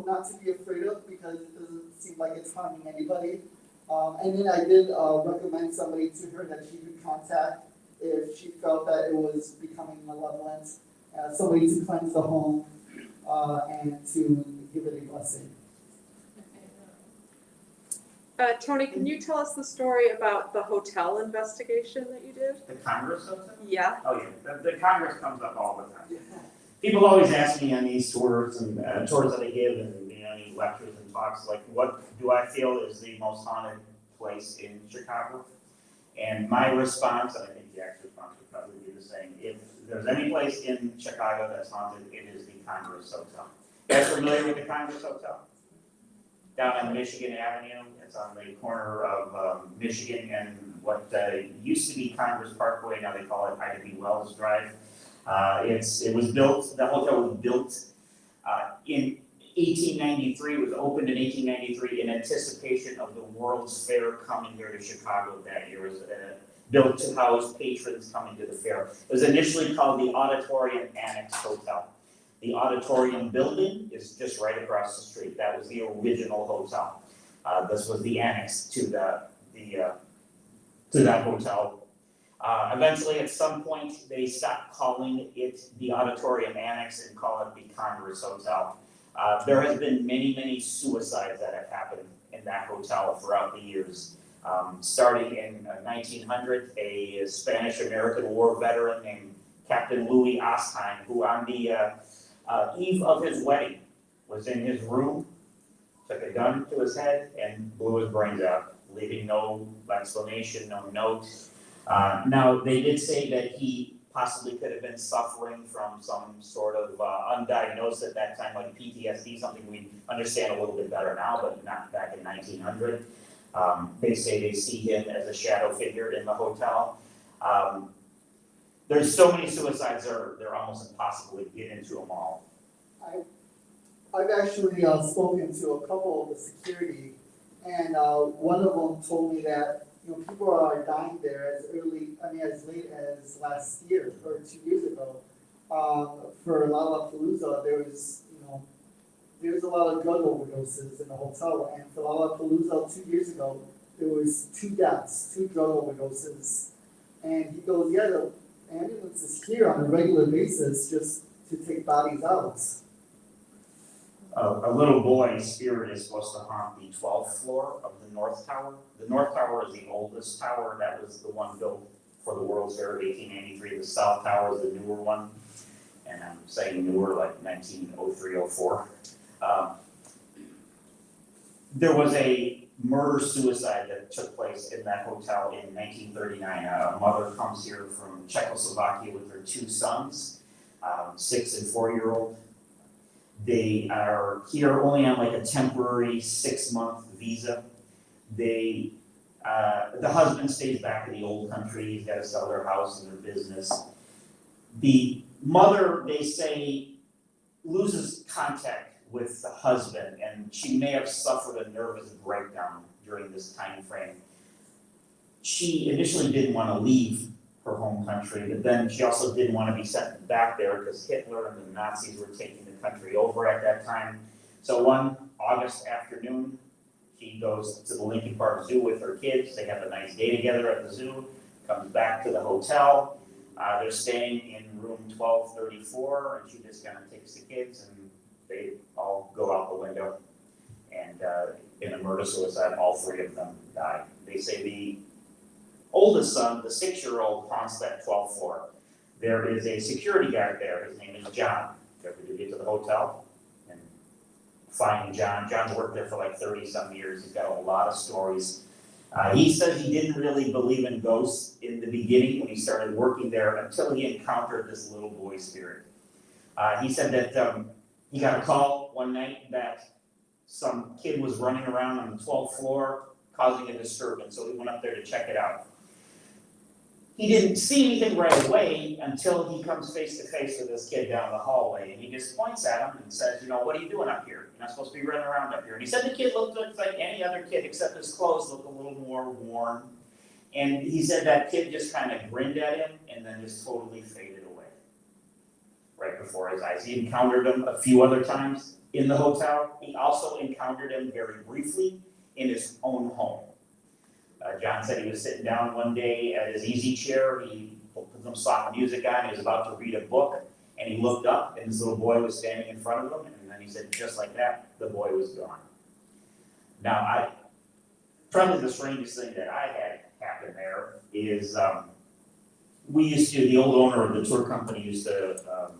not to be afraid of, because it doesn't seem like it's harming anybody. And then I did recommend somebody to her that she could contact if she felt that it was becoming malevolent, somebody to cleanse the home, and to give it a blessing. Tony, can you tell us the story about the hotel investigation that you did? The Congress of them? Yeah. Oh, yeah, the Congress comes up all the time. People always ask me on these tours and tours that I give and any lectures and talks, like, what do I feel is the most haunted place in Chicago? And my response, and I think the actual response would probably be the same, if there's any place in Chicago that's haunted, it is the Congress Hotel. You guys familiar with the Congress Hotel? Down on Michigan Avenue, it's on the corner of Michigan and what used to be Congress Parkway, now they call it Ida B. Wells Drive. It was built, the hotel was built in 1893, it was opened in 1893 in anticipation of the World's Fair coming here to Chicago that year. It was built to house patrons coming to the fair. It was initially called the Auditorium Annex Hotel. The auditorium building is just right across the street. That was the original hotel. This was the annex to that hotel. Eventually, at some point, they stopped calling it the Auditorium Annex and call it the Congress Hotel. There has been many suicides that have happened in that hotel throughout the years. Starting in 1900, a Spanish-American War veteran named Captain Louis Ostheim, who on the eve of his wedding was in his room, took a gun to his head and blew his brains out, leaving no explanation, no note. Now, they did say that he possibly could have been suffering from some sort of undiagnosed at that time, like PTSD, something we understand a little bit better now, but not back in 1900. They say they see him as a shadow figure in the hotel. There's so many suicides, they're almost impossible to get into them all. I've actually spoken to a couple of the security, and one of them told me that people are dying there as late as last year or 2 years ago. For Lollapalooza, there was a lot of drug overdoses in the hotel, and for Lollapalooza 2 years ago, there was 2 deaths, 2 drug overdoses, and he goes, yeah, the ambulance is here on a regular basis just to take bodies out. A little boy's spirit is supposed to haunt the 12th floor of the North Tower. The North Tower is the oldest tower. That was the one built for the World's Fair of 1883. The South Tower is the newer one. And I'm saying newer, like 1903, 04. There was a murder-suicide that took place in that hotel in 1939. A mother comes here from Czechoslovakia with her 2 sons, 6 and 4-year-old. They are here only on like a temporary 6-month visa. The husband stays back in the old country. He's got to sell their house and their business. The mother, they say, loses contact with the husband, and she may have suffered a nervous breakdown during this time frame. she initially didn't want to leave her home country, but then she also didn't want to be sent back there because Hitler and the Nazis were taking the country over at that time. So one August afternoon, she goes to the Lincoln Park Zoo with her kids. They have a nice day together at the zoo, comes back to the hotel. They're staying in room 1234, and she just kind of takes the kids and they all go out the window. And in a murder-suicide, all three of them die. They say the oldest son, the 6-year-old, haunts that 12th floor. There is a security guard there. His name is John. If you get to the hotel and find John. John's worked there for like 30-some years. He's got a lot of stories. He said he didn't really believe in ghosts in the beginning when he started working there until he encountered this little boy spirit. He said that he got a call one night that some kid was running around on the 12th floor causing a disturbance, so he went up there to check it out. He didn't see anything right away until he comes face to face with this kid down the hallway, and he just points at him and says, you know, what are you doing up here? You're not supposed to be running around up here. And he said the kid looked like any other kid, except his clothes looked a little more worn. And he said that kid just kind of grinned at him and then just totally faded away right before his eyes. He encountered him a few other times in the hotel. He also encountered him very briefly in his own home. John said he was sitting down one day at his easy chair. He put some soft music on. He was about to read a book, and he looked up, and this little boy was standing in front of him. And then he said, just like that, the boy was gone. Now, probably the strangest thing that I had happen there is the old owner of the tour company used to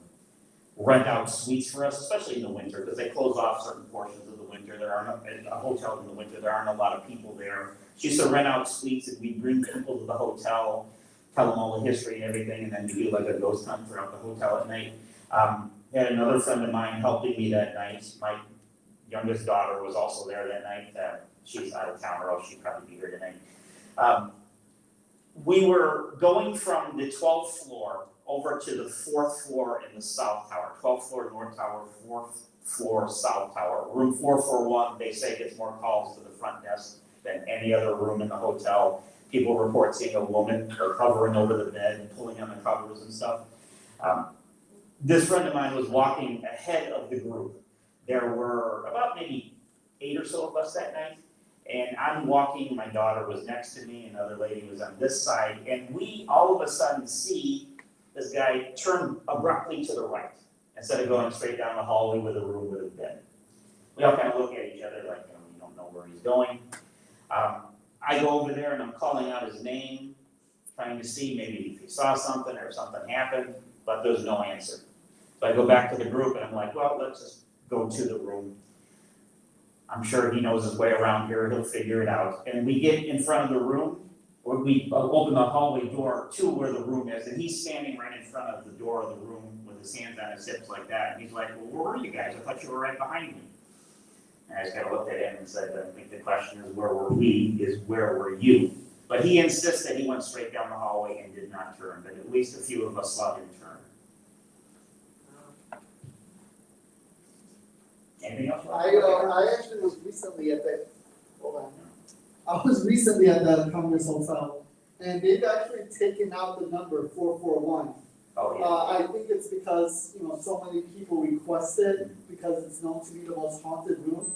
rent out suites for us, especially in the winter, because they close off certain portions of the winter. There aren't a hotel in the winter. There aren't a lot of people there. She used to rent out suites, and we'd bring people to the hotel, tell them all the history and everything, and then we do like a ghost hunt throughout the hotel at night. Had another friend of mine helping me that night. My youngest daughter was also there that night. She's out of town, or else she'd probably be here tonight. We were going from the 12th floor over to the 4th floor in the South Tower. 12th floor North Tower, 4th floor South Tower. Room 441, they say, gets more calls to the front desk than any other room in the hotel. People report seeing a woman hovering over the bed and pulling on the covers and stuff. This friend of mine was walking ahead of the group. There were about maybe 8 or so of us that night. And I'm walking, my daughter was next to me, another lady was on this side, and we all of a sudden see this guy turn abruptly to the right, instead of going straight down the hallway where the room would have been. We all kind of look at each other like, you know, we don't know where he's going. I go over there and I'm calling out his name, trying to see maybe if he saw something or if something happened, but there's no answer. So I go back to the group and I'm like, well, let's just go to the room. I'm sure he knows his way around here, he'll figure it out. And we get in front of the room, or we open the hallway door to where the room is, and he's standing right in front of the door of the room with his hands on his hips like that. And he's like, well, where were you guys? I thought you were right behind me. And I just kind of looked at him and said, I think the question is where were we, is where were you? But he insists that he went straight down the hallway and did not turn, but at least a few of us saw him turn. Anything else? I actually was recently at the, hold on. I was recently at the Congress Hotel, and they've actually taken out the number 441. Oh, yeah. I think it's because, you know, so many people requested, because it's known to be the most haunted room.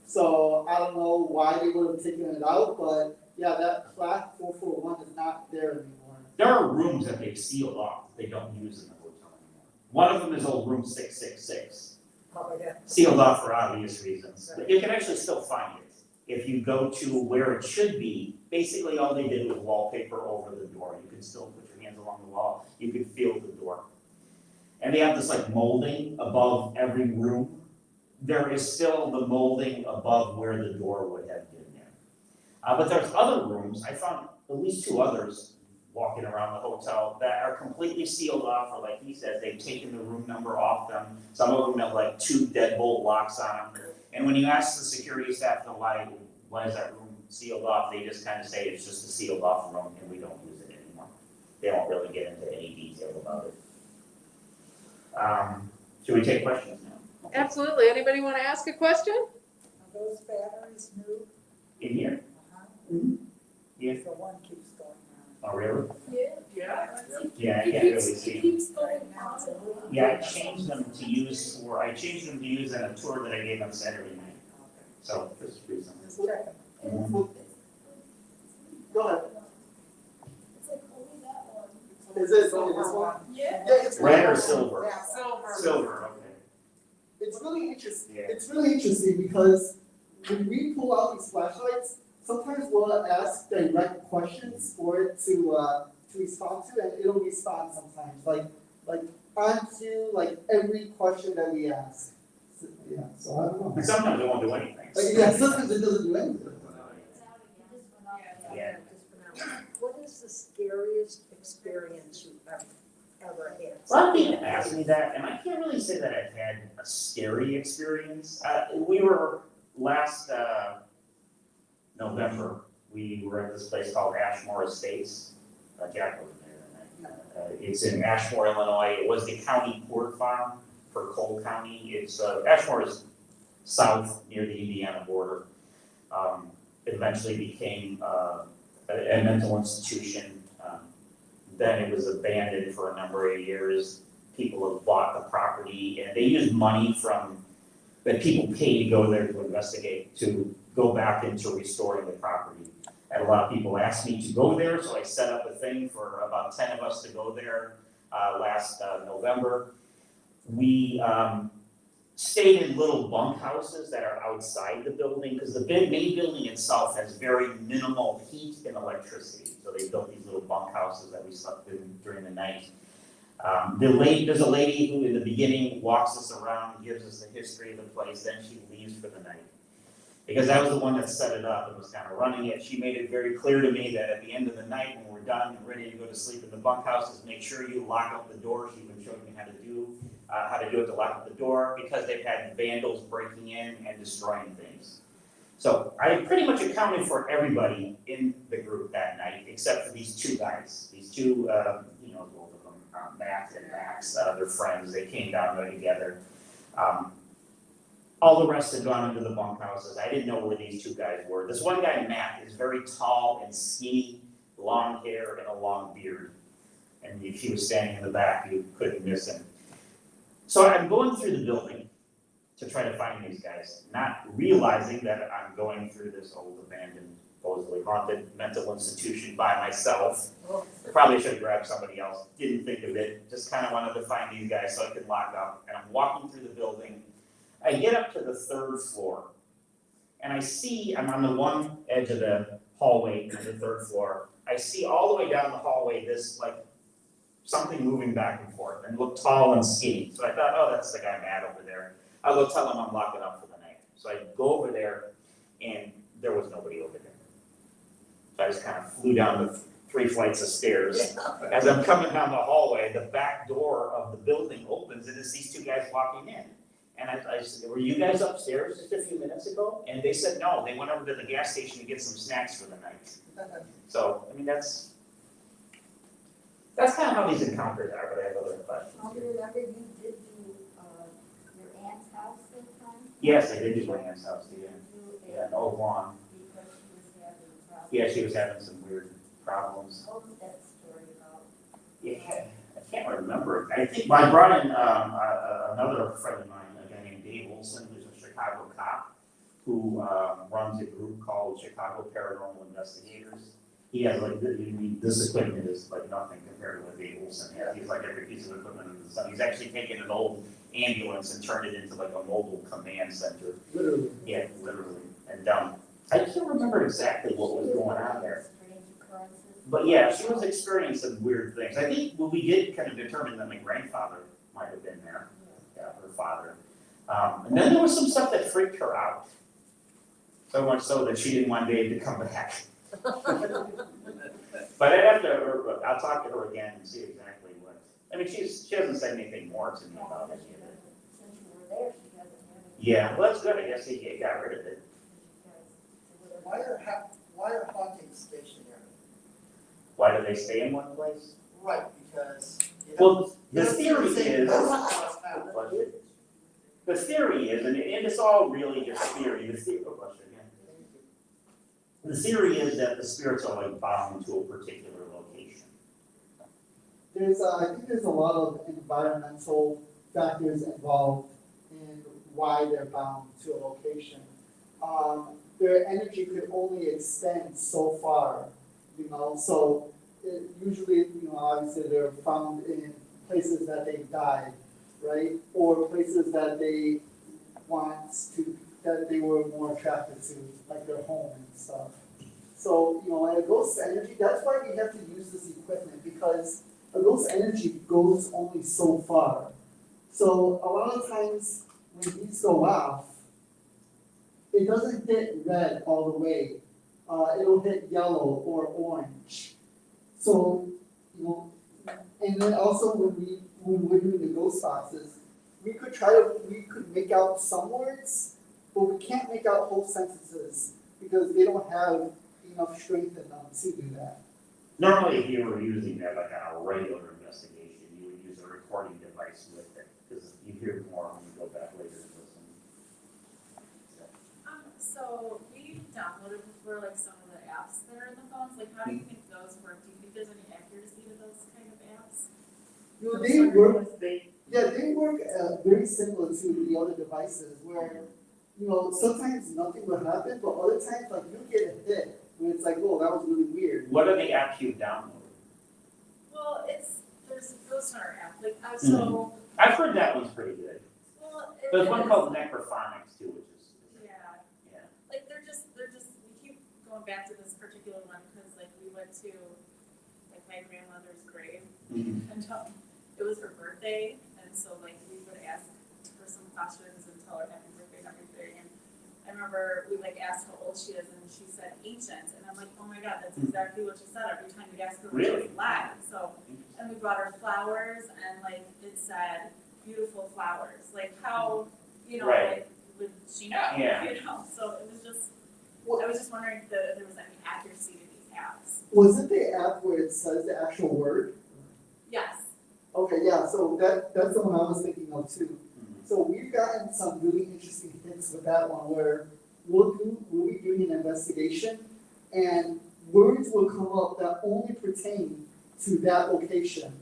So I don't know why they would have taken it out, but yeah, that plaque 441 is not there anymore. There are rooms that they've sealed off that they don't use in the hotel anymore. One of them is old room 666. Oh, yeah. Sealed off for obvious reasons. But you can actually still find it. If you go to where it should be, basically all they did was wallpaper over the door. You can still put your hands along the wall. You can feel the door. And they have this like molding above every room. There is still the molding above where the door would have been there. But there's other rooms. I found at least 2 others walking around the hotel that are completely sealed off, or like he says, they've taken the room number off them. Some of them have like 2 deadbolt locks on them. And when you ask the security staff why is that room sealed off, they just kind of say it's just a sealed off room and we don't use it anymore. They don't really get into any detail about it. Should we take questions now? Absolutely. Anybody want to ask a question? Are those batteries new? In here? Uh-huh. Mm-hmm. Yeah. So one keeps going. Oh, really? Yeah. Yeah, I It can't really keeps, see. it keeps going on. Yeah, I changed them to use in a tour that I gave on Saturday night. So, just recently. Just checking. Mhm. Go ahead. It's like only that one. Is it only this one? Yeah. Yeah, it's Red or silver? Silver. Silver, okay. It's really interesting. Yeah. It's really interesting because when we pull out these flashlights, sometimes we'll ask direct questions for it to respond to, and it'll respond sometimes, like onto like every question that we ask. So, yeah, so I don't know. And sometimes it won't do anything. Like, yeah, sometimes it doesn't do anything. Yeah. What is the scariest experience you've ever had? A lot of people ask me that, and I can't really say that I've had a scary experience. We were last November, we were at this place called Ashmore Estates. Jack was there that night. It's in Ashmore, Illinois. It was the county pork farm for Cole County. It's Ashmore is south near the Indiana border. It eventually became a mental institution. Then it was abandoned for a number of years. People have bought the property, and they use money from that people pay to go there to investigate, to go back into restoring the property. And a lot of people asked me to go there, so I set up a thing for about 10 of us to go there last November. We stayed in little bunkhouses that are outside the building, because the main building itself has very minimal heat and electricity. So they built these little bunkhouses that we slept in during the night. There's a lady who in the beginning walks us around, gives us the history of the place, then she leaves for the night. Because I was the one that set it up and was kind of running it. She made it very clear to me that at the end of the night, when we're done and ready to go to sleep in the bunkhouses, make sure you lock up the door. She even showed me how to do it to lock up the door, because they've had vandals breaking in and destroying things. So I pretty much accounted for everybody in the group that night, except for these two guys. These two, both of them, Matt and Max, they're friends. They came down there together. All the rest had gone into the bunkhouses. I didn't know where these two guys were. This one guy, Matt, is very tall and skinny, long hair and a long beard. And if he was standing in the back, you couldn't miss him. So I'm going through the building to try to find these guys, not realizing that I'm going through this old abandoned, supposedly haunted mental institution by myself. I probably should have grabbed somebody else, didn't think of it, just kind of wanted to find these guys so I could lock up. And I'm walking through the building. I get up to the third floor, and I see, I'm on the one edge of the hallway on the third floor. I see all the way down the hallway this, like, something moving back and forth, and looked tall and skinny. So I thought, oh, that's the guy Matt over there. I'll go tell him I'm locking up for the night. So I go over there, and there was nobody over there. So I just kind of flew down the 3 flights of stairs. As I'm coming down the hallway, the back door of the building opens, and it's these two guys walking in. And I said, were you guys upstairs just a few minutes ago? And they said, no, they went over to the gas station to get some snacks for the night. So, I mean, that's kind of how these encounters are, but I have other questions. I remember you did do your aunt's house that time? Yes, I did do my aunt's house, yeah. Yeah, in Old Lawn. Because she was having problems. Yeah, she was having some weird problems. What was that story about? Yeah, I can't remember. I think I brought in another friend of mine, a guy named Dave Olson, who's a Chicago cop, who runs a group called Chicago Paranormal Investigators. He has like, this equipment is like nothing compared to what Dave Olson has. He's like every piece of equipment under the sun. He's actually taken an old ambulance and turned it into like a mobile command center. Literally. Yeah, literally. And I can't remember exactly what was going on there. Strange occurrences. But yeah, she was experiencing weird things. I think we did kind of determine that my grandfather might have been there, her father. And then there was some stuff that freaked her out. So much so that she didn't want Dave to come back. But I'll talk to her again and see exactly what. I mean, she hasn't said anything more to me about it. Since you were there, she hasn't had any. Yeah, well, that's good. I guess he got rid of it. Why are hauntings stationary? Why do they stay in one place? Right, because. Well, the theory is. The theory is, and it's all really just theory, the theory is that the spirits are like bound to a particular location. location? I think there's a lot of environmental factors involved in why they're bound to a location. Their energy could only extend so far, so usually, obviously they're found in places that they died, right? Or places that they that they were more attracted to, like their home and stuff. So, and a ghost energy, that's why we have to use this equipment, because a ghost energy goes only so far. So a lot of times when these go off, it doesn't hit red all the way. It'll hit yellow or orange. So, and then also when we're doing the ghost boxes, we could make out some words, but we can't make out whole sentences because they don't have enough strength in them to do that. Normally, if you were using that like on a regular investigation, you would use a recording device with it, because you hear more when you go back later and listen. So we downloaded before like some of the apps that are in the phones, like how do you think those work? Do you think there's any accuracy to those kind of apps? They work very similar to the other devices where, sometimes nothing will happen, but other times like you get a hit and it's like, oh, that was really weird. What are the apps you've downloaded? Well, there's Ghost Hunter app, like, so, I've heard that one's pretty good. well, There's one is- called Necrophonics too, which is, Yeah, like they're just, we keep going back to this particular one, because like we went to, like my grandmother's grave, Mhm. and it was her birthday, and so like we would ask her some questions and tell her happy birthday and everything, and I remember we like asked how old she is, and she said ancient, and I'm like, oh my god, that's exactly what she said every time we asked her when she was Really? alive, so, and we brought her flowers, and like it said, beautiful flowers, like how, Right. like, would she know, Yeah. so it was just, I was just wondering if there was any accuracy to these apps. Was it the app where it says the actual word? Yes, Okay, yeah, so that's the one I was thinking of too. Mhm. So we've gotten some really interesting hits with that one where we'll be doing an investigation and words will come up that only pertain to that location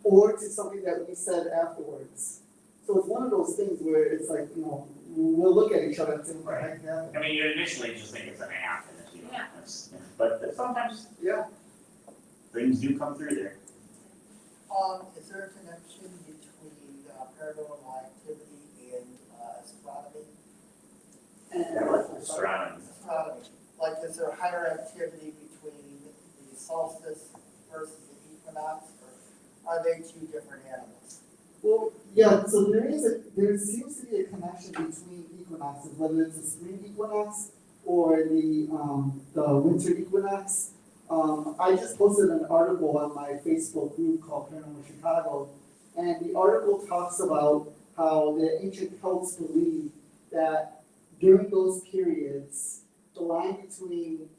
or to something that we said afterwards. So it's one of those things where it's like, we'll look at each other and think, what the heck happened? I mean, you initially just think it's an app, and it's, Yeah. but sometimes Yeah. things do come through there. Is there a connection between paranormal activity and astronomy? Astronomy. Astronomy, like is there higher activity between the solstice versus the equinox, or are they two different animals? Well, yeah, so there seems to be a connection between equinoxes, whether it's a spring equinox or the winter equinox. I just posted an article on my Facebook group called Paranormal Chicago, and the article talks about how the ancient Celts believed that during those periods, the line between,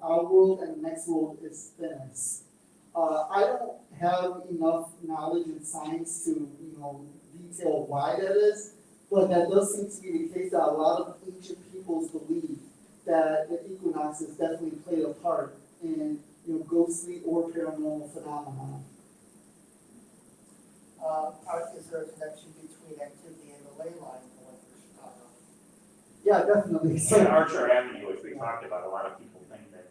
our world and the next world is thinnest. I don't have enough knowledge and science to, detail why that is, but that does seem to be the case that a lot of ancient peoples believe that the equinoxes definitely played a part in, ghostly or paranormal phenomena. Is there a connection between activity and the ley line going through Chicago? Yeah, definitely. So Archer Avenue, which we talked about, a lot of people think that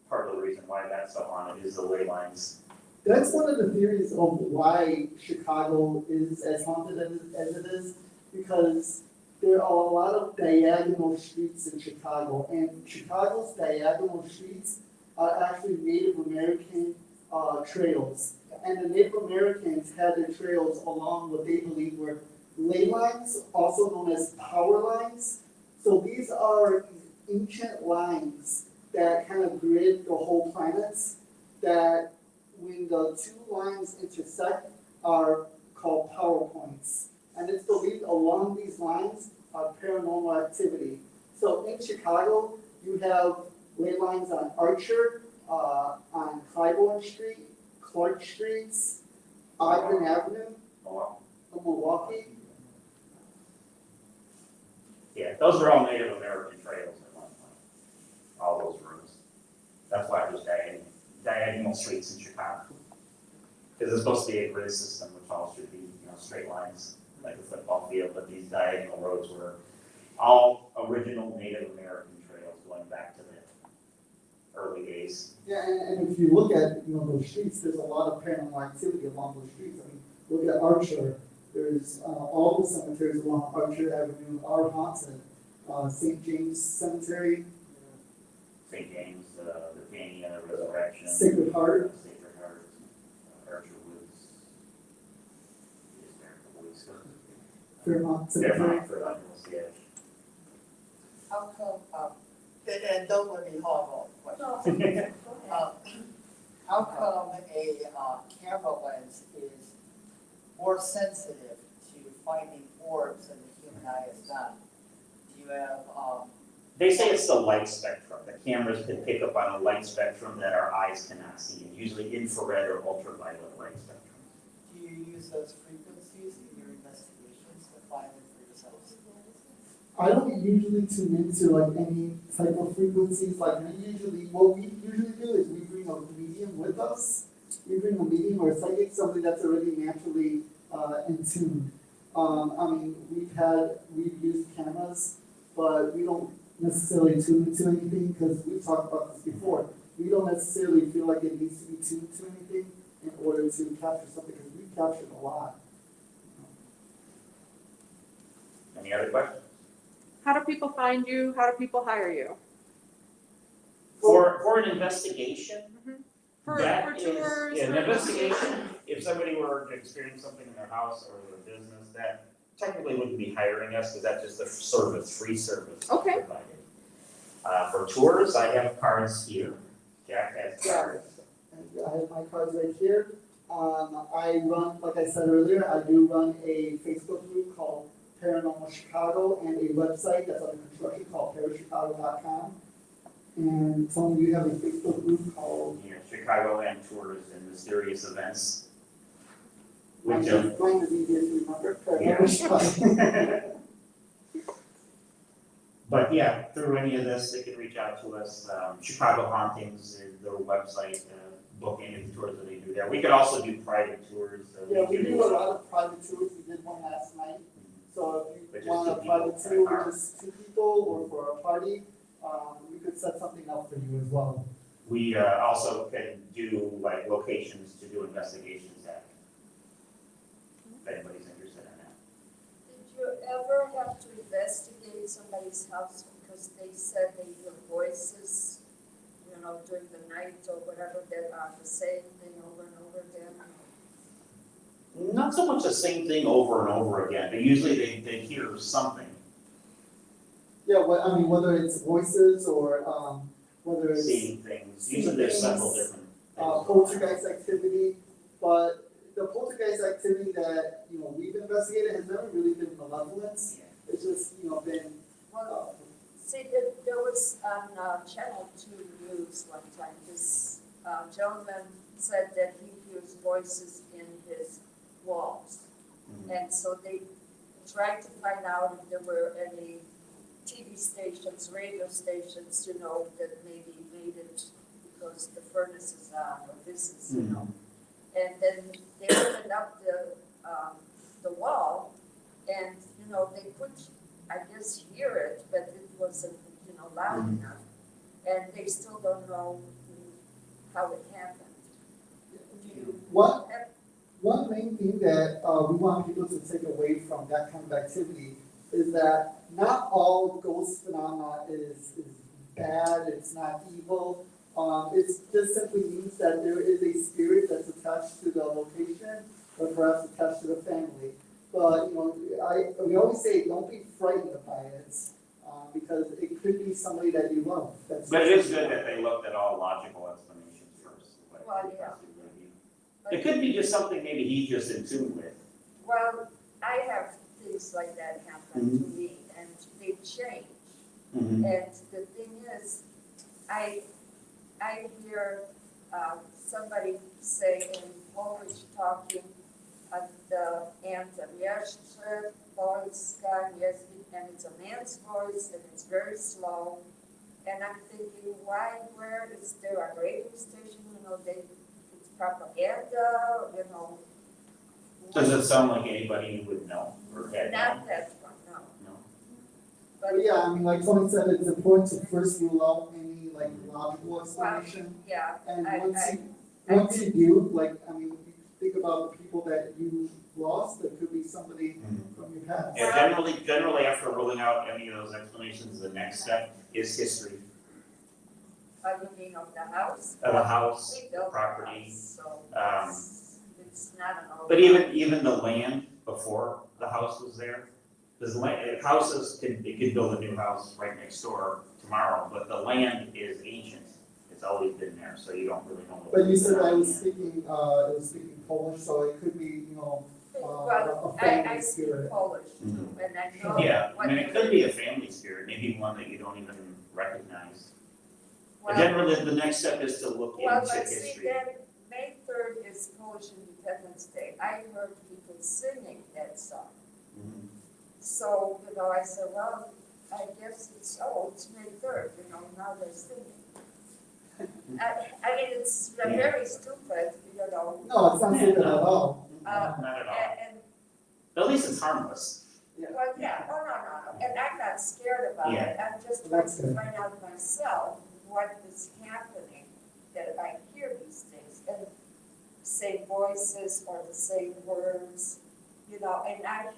part of the reason why that's so haunted is the ley lines. That's one of the theories of why Chicago is as haunted as it is, because there are a lot of diagonal streets in Chicago, and Chicago's diagonal streets are actually Native American trails. And the Native Americans had their trails along what they believe were ley lines, also known as power lines. So these are ancient lines that kind of grid the whole planet, that when the two lines intersect are called power points. And it's believed along these lines are paranormal activity. So in Chicago, you have ley lines on Archer, on Claiborne Street, Clark Streets, Ogden Avenue, Milwaukee. Yeah, those are all Native American trails at one point, all those routes. That's why it was diagonal animal streets in Chicago. Because it's supposed to be a grid system, which all should be, straight lines, like a football field, but these diagonal roads were all original Native American trails going back to the early days. Yeah, and if you look at, those streets, there's a lot of paranormal activity along those streets. I mean, look at Archer, there's, all the cemeteries along Archer Avenue are haunted. St. James Cemetery, St. James, the Canyon, the Resurrection. Sacred Heart. Sacred Heart, Archer Woods. Is there a couple weeks ago? Fairmont Cemetery. Fairmont, for animals, yeah. How come, and don't let me hog all the questions. How come a camera lens is more sensitive to finding orbs than the human eye is not? Do you have, They say it's the light spectrum. The cameras can pick up on a light spectrum that our eyes cannot see, and usually infrared or ultraviolet light spectrum. do you use those frequencies in your investigations to find them for yourselves? I don't usually tune into like any type of frequencies, what we usually do is we bring a medium with us. We bring a medium or a psychic, somebody that's already naturally, in tune. We've used cameras, but we don't necessarily tune into anything, because we've talked about this before. We don't necessarily feel like it needs to be tuned to anything in order to capture something, because we've captured a lot. Any other questions? How do people find you? How do people hire you? For an investigation, For that is, tours? yeah, an for- investigation, if somebody were to experience something in their house or their business, that technically wouldn't be hiring us, because that's just a service, free service Okay. provided. For tours, I have cards here. Jack has cards. And I have my cards right here. I run, like I said earlier, I do run a Facebook group called Paranormal Chicago, and a website that's under construction called parachicago.com. And Tony, you have a Facebook group called, Yeah, Chicago and tours and mysterious events. mine Which is easier to remember, Yeah. Paranormal Chicago. But yeah, through any of this, they can reach out to us. Chicago Hauntings is their website, book any of the tours that they do there. We could also do private tours. Yeah, we do a lot of private tours, we did one last night. So if But you just want a two private people tour per with just 2 people, or for a party, we could set something up for you as well. We also can do like locations to do investigations at. If anybody's interested in that. Did you ever have to investigate somebody's house because they said they hear voices, during the night or whatever, that are the same thing over and over again? Not so much the same thing over and over again, but usually they hear something. Yeah, whether it's voices or, whether it's Seeing things, seeing usually there's several things, different things. poltergeist activity, but the poltergeist activity that, we've investigated has never really been malevolence. Yeah. It's just, been, Well, see, there was on Channel 2 News one time, this gentleman said that he hears voices in his walls. Mhm. And so they tried to find out if there were any TV stations, radio stations, that maybe made it because the furnace is on, or this is, And then they opened up the wall, and, they could, I guess, hear it, but it wasn't, loud Mhm. enough. And they still don't know how it happened. Do you One, have one main thing that, we want people to take away from that kind of activity is that not all ghost phenomena is bad, it's not evil. It just simply means that there is a spirit that's attached to the location, or perhaps attached to the family. But, we always say, don't be frightened by it, because it could be somebody that you love. But it is good that they looked at all logical explanations first. Like Well, yeah. It could be just something maybe he's just in tune with. Well, I have things like that happen to me, and they change. Mm-hmm. And the thing is, I hear somebody say in Polish talking at the anthem, Jeszcze Polska, jest, and it's a man's voice, and it's very slow. And I'm thinking, where is there a radio station? propaganda, you know. Does it sound like anybody you would know or had known? Not that one, no. No. But yeah, I mean, like Tony said, it's important to first rule out any like logical explanation. Yeah, And I once you do, like, I mean, you think about the people that you lost, there could be somebody from your past. Yeah, generally after ruling out any of those explanations, the next step is history you mean of the house? of a house, We built a property. house, so it's not an old. But even the land before the house was there, because houses you could build a new house right next door tomorrow, but the land is ancient. It's always been there, so you don't really know. what But you was said going I on was yet. speaking, it was speaking Polish, so it could be, you know, Well, a I family speak spirit. Polish too, and I know. Yeah, I what mean, it could be a family spirit, maybe one that you don't even recognize. But Well, generally, the next step is to look well, into but see, history. then, May 3rd is Polish Independence Day. I heard people singing that song. Mhm. So, you know, I said, well, I guess it's May 3rd, you know, now they're singing. I mean, it's Yeah. very stupid, you know. No, it's not stupid at all. Not at all. And, At least it's harmless. well, yeah, no, and I'm not scared about it, I'm just trying That's to good. find out myself what is happening, that I hear these things, and same voices or the same words, you know, and I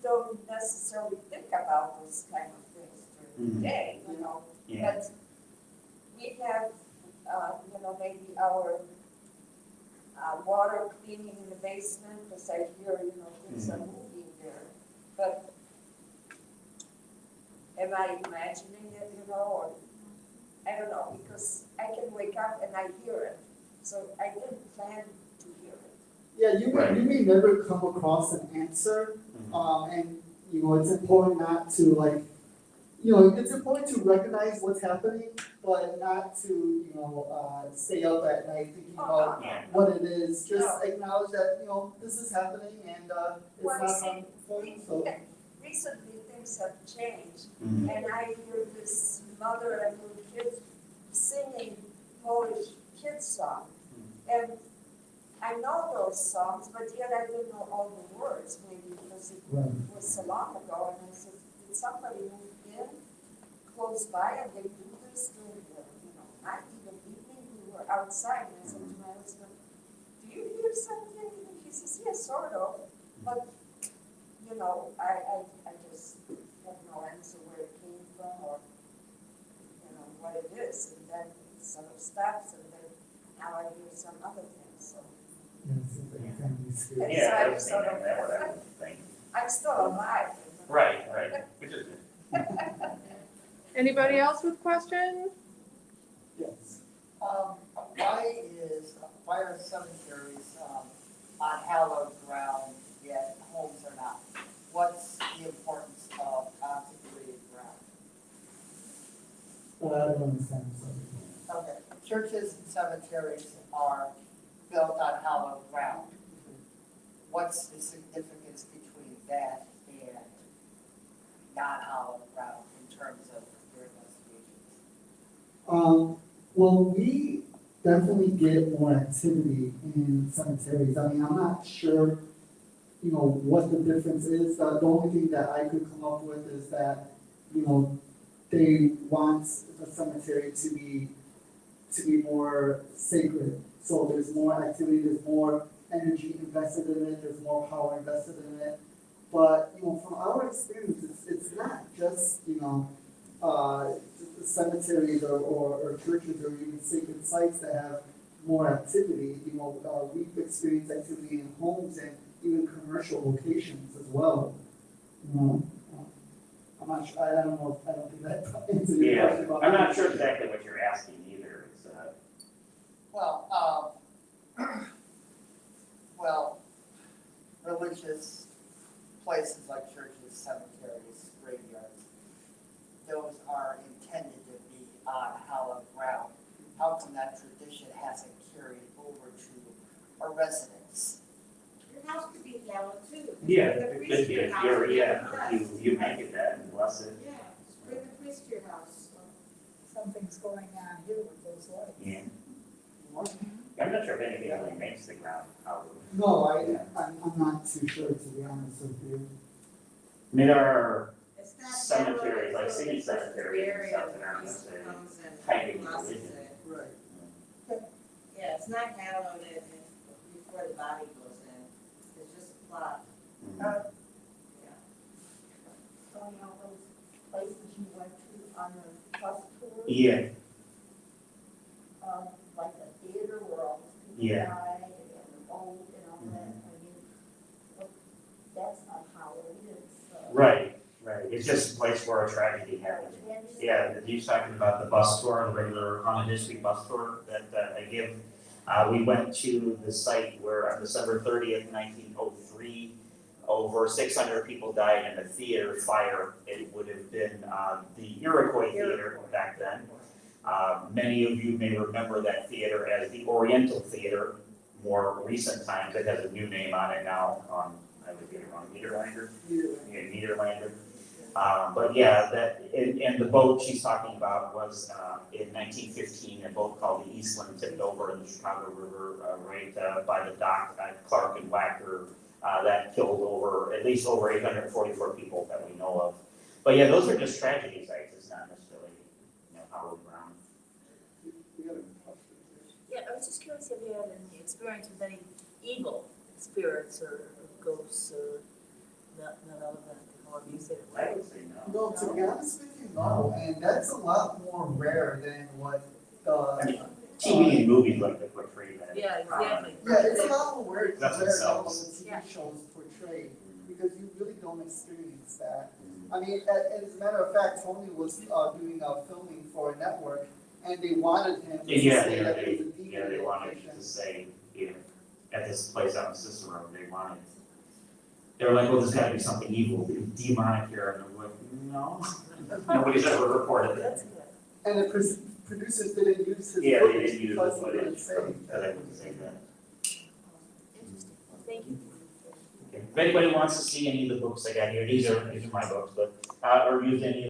don't necessarily think about those kind of things during the Mhm. day, you know, Yeah. but we have, you know, maybe our water cleaning in the basement, because I hear, you know, things are moving there, but am I imagining it, you know, or, I don't know, because I can wake up and I hear it, so I didn't plan to hear it. Yeah, you Right. may never come across an answer, Mhm. and, you know, it's important not to like, you know, it's important to recognize what's happening, but not to, you know, stay up at night thinking about Yeah. what it is. Just No. acknowledge that, you know, this is happening and, it's Well, not see, harmful, so. recently things have changed, Mhm. and I hear this mother and little kids singing Polish kids song. And I know those songs, but yet I didn't know all the words, maybe because it Right. was so long ago, and I said, did somebody move in close by and they do this during the, you know, not even evening, we were outside, and I said to my husband, do you hear something? And he says, yes, sort of, but, you know, I just have no answer where it came from or, you know, what it is, and then it sort of stops, and then now I hear some other things, so. Yeah, it seems like a family spirit. Yeah, I I was was sort thinking of- that, what I would think. I'm still alive. you know. Right, which is good. Anybody else with questions? Yes. Why are cemeteries, on hallowed ground, yet homes are not? What's the importance of consecrated ground? I don't understand, sorry. Okay, churches and cemeteries are built on hallowed ground. What's the significance between that and non-hallowed ground in terms of your investigations? Well, we definitely get more activity in cemeteries. I mean, I'm not sure, you know, what the difference is. The only thing that I could come up with is that, you know, they want the cemetery to be more sacred. So there's more activity, there's more energy invested in it, there's more power invested in it. But, you know, from our experience, it's not just, you know, cemeteries or churches or even sacred sites that have more activity. You know, we've experienced activity in homes and even commercial locations as well. You know, I'm not sure, I don't know, I don't think that answers your Yeah, question. but- I'm not sure exactly what you're asking either. It's, Well, well, religious places like churches, cemeteries, graveyards, those are intended to be on hallowed ground. How come that tradition hasn't carried over to a residence? Your house could be hallowed too. yeah, Bring the it priest could to be, your if house you're, and yeah, get if blessed. you make it that and bless it. Yeah, bring the priest to your house. Something's going on here with those lights. Yeah. I'm not sure if anything really makes the ground out. No, I'm not too sure, to be honest with you. I mean, there are It's not cemeteries, like it's city just an cemeteries and area stuff that where aren't people necessarily comes and hiding crosses religion. it. Right. Yeah, it's not hallowed before the body goes in, it's just a plot. Mhm. Going all those places you went to on the bus tour, Yeah, like the theater where all those people Yeah. died and the boat and all that, I mean, look, that's not Halloween, it's, right, it's just a place where a tragedy happened. Yeah, he's talking about the bus tour, the regular haunted history bus tour that I give. We went to the site where on December 30th, 1903, over 600 people died in a theater fire. It would have been the Iroquois Theater back then. Many of you may remember that theater as the Oriental Theater. More recent times, it has a new name on it now. I would get it wrong, Niederlander. Yeah, Niederlander. But yeah, and the boat she's talking about was in 1915, a boat called the Eastland tipped over in the Chicago River, right by the dock at Clark and Wacker. That killed at least over 844 people that we know of. But yeah, those are just tragedy sites. It's not necessarily, hallowed ground. Yeah, I was just curious if you had any experience with any evil spirits or ghosts or not all of that, however you say it. I would say no. No, to be honest with you, no, and that's a lot more rare than what the, TV and movies like to portray that. Yeah, exactly. yeah, it's a lot more rare than That's what themselves. the TV shows portray, because you really don't experience that. Mhm. I mean, as a matter of fact, Tony was doing filming for a network, and they wanted him to Yeah, say that there was a demon yeah, they wanted location. to say, at this place out in Cicero, they were like, well, there's gotta be something evil, demonic here, and I'm like, no. Nobody's ever reported that. That's good. And the producers didn't use his Yeah, they footage didn't use the because he couldn't footage say. that I would say that. Interesting. Well, thank you. Okay. If anybody wants to see any of the books I got here, these are my books, but, or use any